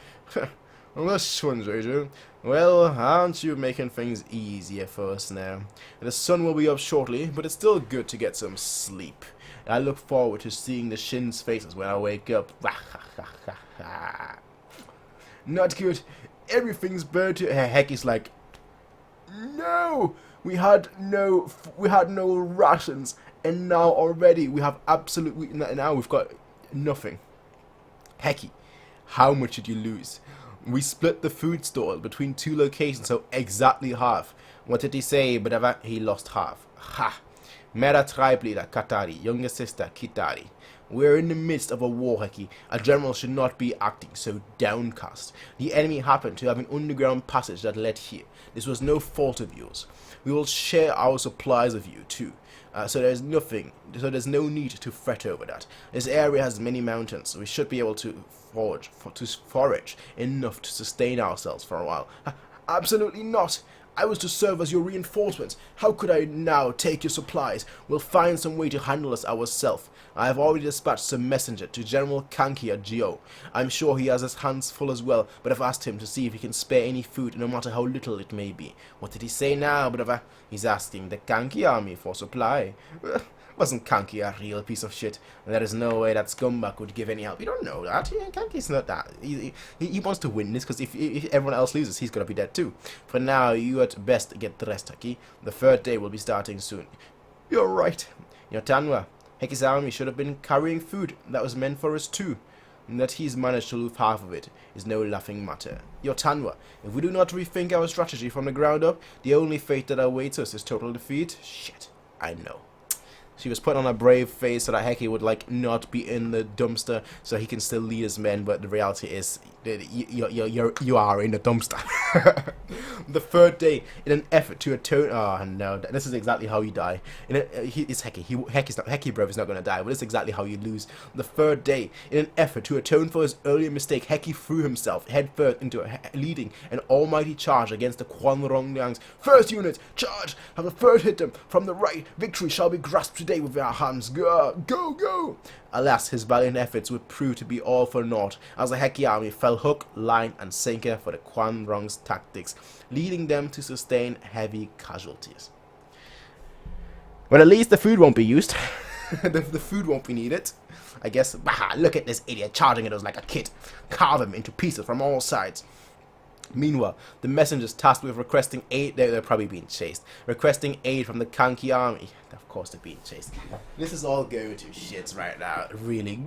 This one's Jojo. Well, aren't you making things easier for us now? The sun will be up shortly, but it's still good to get some sleep. I look forward to seeing the Shin's faces when I wake up. Not good. Everything's burned to... Heki's like, no! We had no rations, and now already we have absolutely... Now we've got nothing. Heki, how much did you lose? We split the food store between 2 locations, so exactly half. What did he say? But he lost half. Ha! Mera tribe leader Katari, younger sister Kitari. We're in the midst of a war, Heki. A general should not be acting so downcast. The enemy happened to have an underground passage that led here. This was no fault of yours. We will share our supplies of you too. So there's no need to fret over that. This area has many mountains. We should be able to forage enough to sustain ourselves for a while. Absolutely not. I was to serve as your reinforcement. How could I now take your supplies? We'll find some way to handle this ourselves. I have already dispatched some messenger to General Kanki at Geo. I'm sure he has his hands full as well, but I've asked him to see if he can spare any food, no matter how little it may be. What did he say now? But he's asking the Kanki army for supply. Wasn't Kanki a real piece of shit? There is no way that scumbag would give any help. You don't know that. Kanki's not that. He wants to win this, because if everyone else loses, he's going to be dead too. For now, you at best get dressed, Heki. The 3rd day will be starting soon. You're right. Yotanwa, Heki's army should have been carrying food that was meant for us too. And that he's managed to lose half of it is no laughing matter. Yotanwa, if we do not rethink our strategy from the ground up, the only fate that awaits us is total defeat. Shit, I know. She was put on a brave face so that Heki would not be in the dumpster, so he can still lead his men. But the reality is, you are in the dumpster. The 3rd day, in an effort to atone. Oh no, this is exactly how you die. It's Heki. Heki, bro, is not going to die, but it's exactly how you lose. The 3rd day, in an effort to atone for his earlier mistake, Heki threw himself headfirst into leading an almighty charge against the Quanrongliang's 1st unit. Charge! Have the 3rd hit them from the right. Victory shall be grasped today with our hands. Go, go, go! Alas, his valiant efforts would prove to be all for naught, as the Heki army fell hook, line, and sinker for the Quanrong's tactics, leading them to sustain heavy casualties. Well, at least the food won't be used. the food won't be needed. I guess, look at this idiot charging at us like a kid. Carve him into pieces from all sides. Meanwhile, the messengers tasked with requesting aid, they're probably being chased, requesting aid from the Kanki army. Of course they're being chased. This is all going to shit right now, really.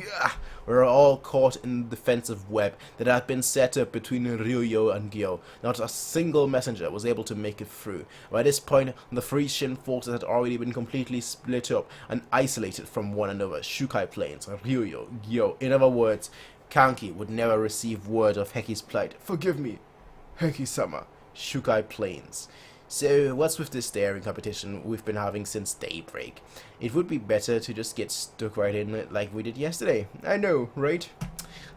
We're all caught in the defensive web that had been set up between Ryuyo and Gyo. Not a single messenger was able to make it through. By this point, the 3 Shin forces had already been completely split up and isolated from one another. Shukai Plains, Ryuyo, Gyo. In other words, Kanki would never receive word of Heki's plight. Forgive me, Heki-sama. Shukai Plains. So, what's with this staring competition we've been having since daybreak? It would be better to just get stuck right in it like we did yesterday. I know, right?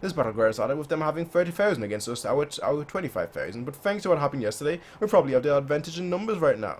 This battleground started with them having 30,000 against us, our 25,000, but thanks to what happened yesterday, we probably have the advantage in numbers right now.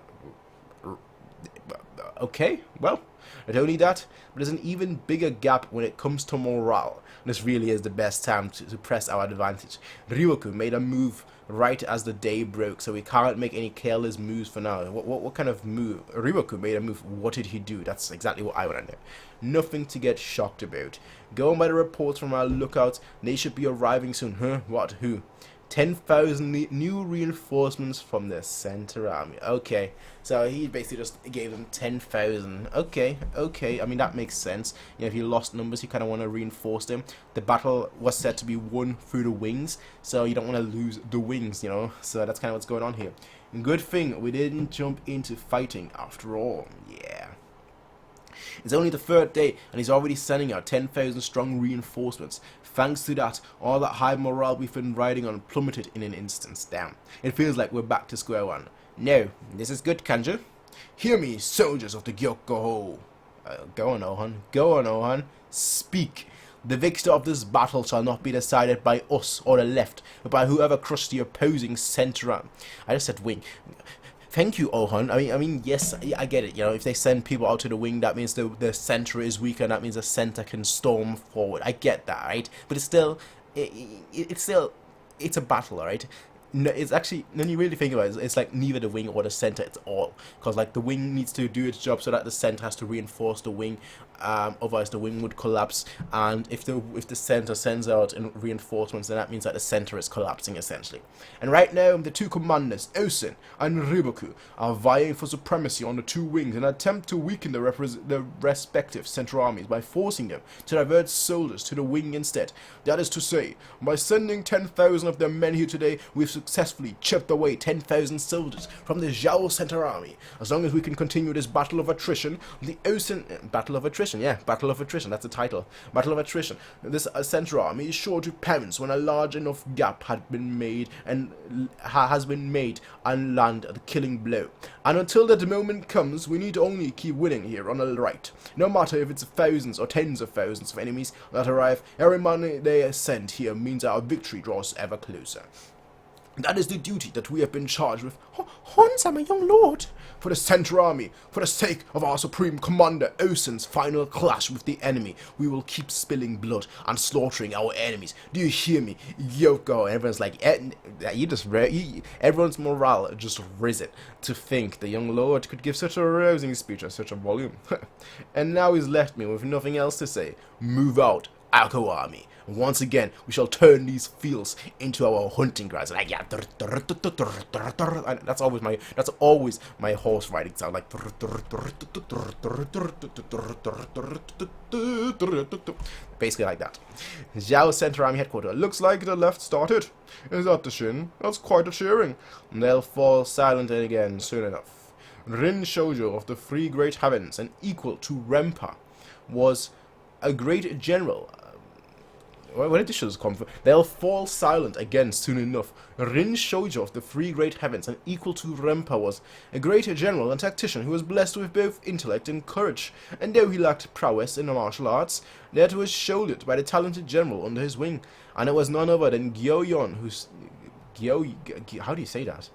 Okay, well, not only that, but there's an even bigger gap when it comes to morale. This really is the best time to press our advantage. Ryoku made a move right as the day broke, so we can't make any careless moves for now. What kind of move? Ryoku made a move. What did he do? That's exactly what I want to know. Nothing to get shocked about. Going by the reports from our lookouts, they should be arriving soon. Huh? What? Who? 10,000 new reinforcements from the center army. Okay, so he basically just gave them 10,000. Okay. I mean, that makes sense. You know, if you lost numbers, you kind of want to reinforce them. The battle was said to be won through the wings, so you don't want to lose the wings, you know. So that's kind of what's going on here. Good thing we didn't jump into fighting after all. Yeah. It's only the 3rd day, and he's already sending out 10,000 strong reinforcements. Thanks to that, all that high morale we've been riding on plummeted in an instant. Damn. It feels like we're back to square one. No, this is good, Kanju. Hear me, soldiers of the Gyokko. Go on, Ohan. Go on, Ohan. Speak. The victor of this battle shall not be decided by us or the left, but by whoever crushed the opposing center arm. I just said wing. Thank you, Ohan. I mean, yes, I get it. You know, if they send people out to the wing, that means the center is weaker, and that means the center can storm forward. I get that, right? But it's still, it's a battle, right? No, it's actually, when you really think about it, it's like neither the wing or the center at all, because like the wing needs to do its job so that the center has to reinforce the wing, otherwise the wing would collapse, and if the center sends out reinforcements, then that means that the center is collapsing essentially. And right now the two commanders, Osen and Riboku, are vying for supremacy on the two wings in an attempt to weaken the respective center armies by forcing them to divert soldiers to the wing instead. That is to say, by sending 10,000 of their men here today, we've successfully chipped away 10,000 soldiers from the Zhao Center Army. As long as we can continue this battle of attrition, the Osen... Battle of attrition, yeah, Battle of attrition, that's the title. Battle of attrition. This Center Army is sure to pounce when a large enough gap had been made and has been made and land the killing blow. And until that moment comes, we need to only keep winning here on the right. No matter if it's thousands or tens of thousands of enemies that arrive, every money they send here means our victory draws ever closer. That is the duty that we have been charged with. Hans, my young lord. For the Center Army, for the sake of our Supreme Commander Osen's final clash with the enemy, we will keep spilling blood and slaughtering our enemies. Do you hear me? Yoko. Everyone's like, everyone's morale just risen to think the young lord could give such a rousing speech at such a volume. And now he's left me with nothing else to say. Move out, Ako Army. Once again, we shall turn these fields into our hunting grounds. Like, yeah, that's always my horse riding sound. Like, basically like that. Zhao Center Army Headquarters. Looks like the left started. Is that the Shin? That's quite a cheering. They'll fall silent again soon enough. Rin Shoujo of the Three Great Heavens, and equal to Rempa, was a great general. Where did the shows come from? They'll fall silent again soon enough. Rin Shoujo of the Three Great Heavens, and equal to Rempa, was a great general and tactician who was blessed with both intellect and courage, and though he lacked prowess in the martial arts, that was shouldered by the talented general under his wing, and it was none other than Gyo-yon how do you say that?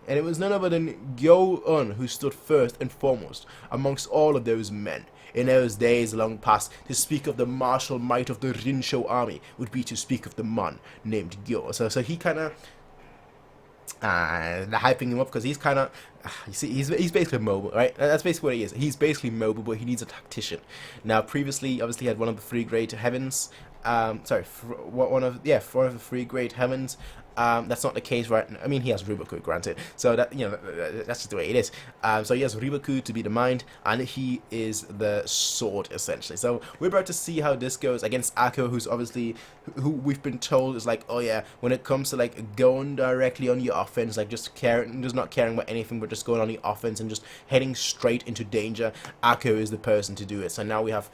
And it was none other than Gyo-un who stood first and foremost amongst all of those men. In those days long past, to speak of the martial might of the Rinshou army would be to speak of the man named Gyo. So he kind of hyping him up because he's kind of he's basically mobile, right? That's basically what he is. He's basically mobile, but he needs a tactician. Now, previously, obviously, he had one of the Three Great Heavens. One of the Three Great Heavens. That's not the case right now. I mean, he has Riboku, granted. So that, you know, that's just the way it is. So he has Riboku to be the mind, and he is the sword, essentially. So we're about to see how this goes against Ako, who's obviously, who we've been told is like, oh yeah, when it comes to like going directly on your offense, like just not caring about anything, but just going on the offense and just heading straight into danger, Ako is the person to do it. So now we have,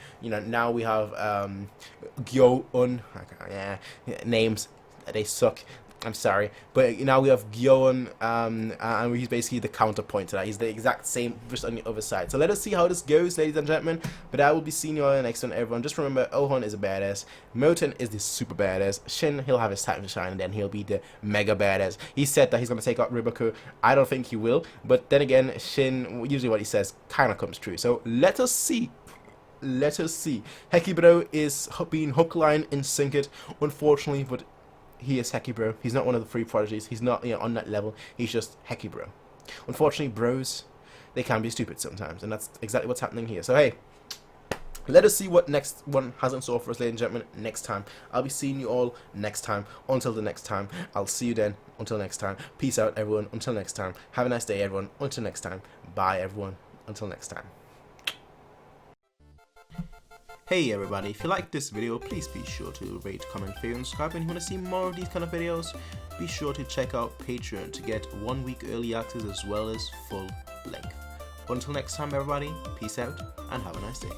Gyo-un, yeah, names, they suck. I'm sorry, but now we have Gyo-un, and he's basically the counterpoint to that. He's the exact same, just on the other side. So let us see how this goes, ladies and gentlemen. But I will be seeing you all in the next one, everyone. Just remember, Ohon is a badass. Moten is the super badass. Shin, he'll have his time to shine, and then he'll be the mega badass. He said that he's going to take out Riboku. I don't think he will, but then again, Shin, usually what he says kind of comes true. So let us see. Let us see. Hekibro is being hook, line, and sinkered, unfortunately, but he is Hekibro. He's not one of the three prodigies. He's not, on that level. He's just Hekibro. Unfortunately, bros, they can be stupid sometimes, and that's exactly what's happening here. So hey, let us see what next one has in store for us, ladies and gentlemen, next time. I'll be seeing you all next time. Until the next time, I'll see you then. Until next time, peace out, everyone. Until next time, have a nice day, everyone. Until next time, bye, everyone. Until next time. Hey everybody, if you like this video, please be sure to rate, comment, favorite, and subscribe. And if you want to see more of these kind of videos, be sure to check out Patreon to get 1 week early access as well as full length. Until next time everybody, peace out and have a nice day.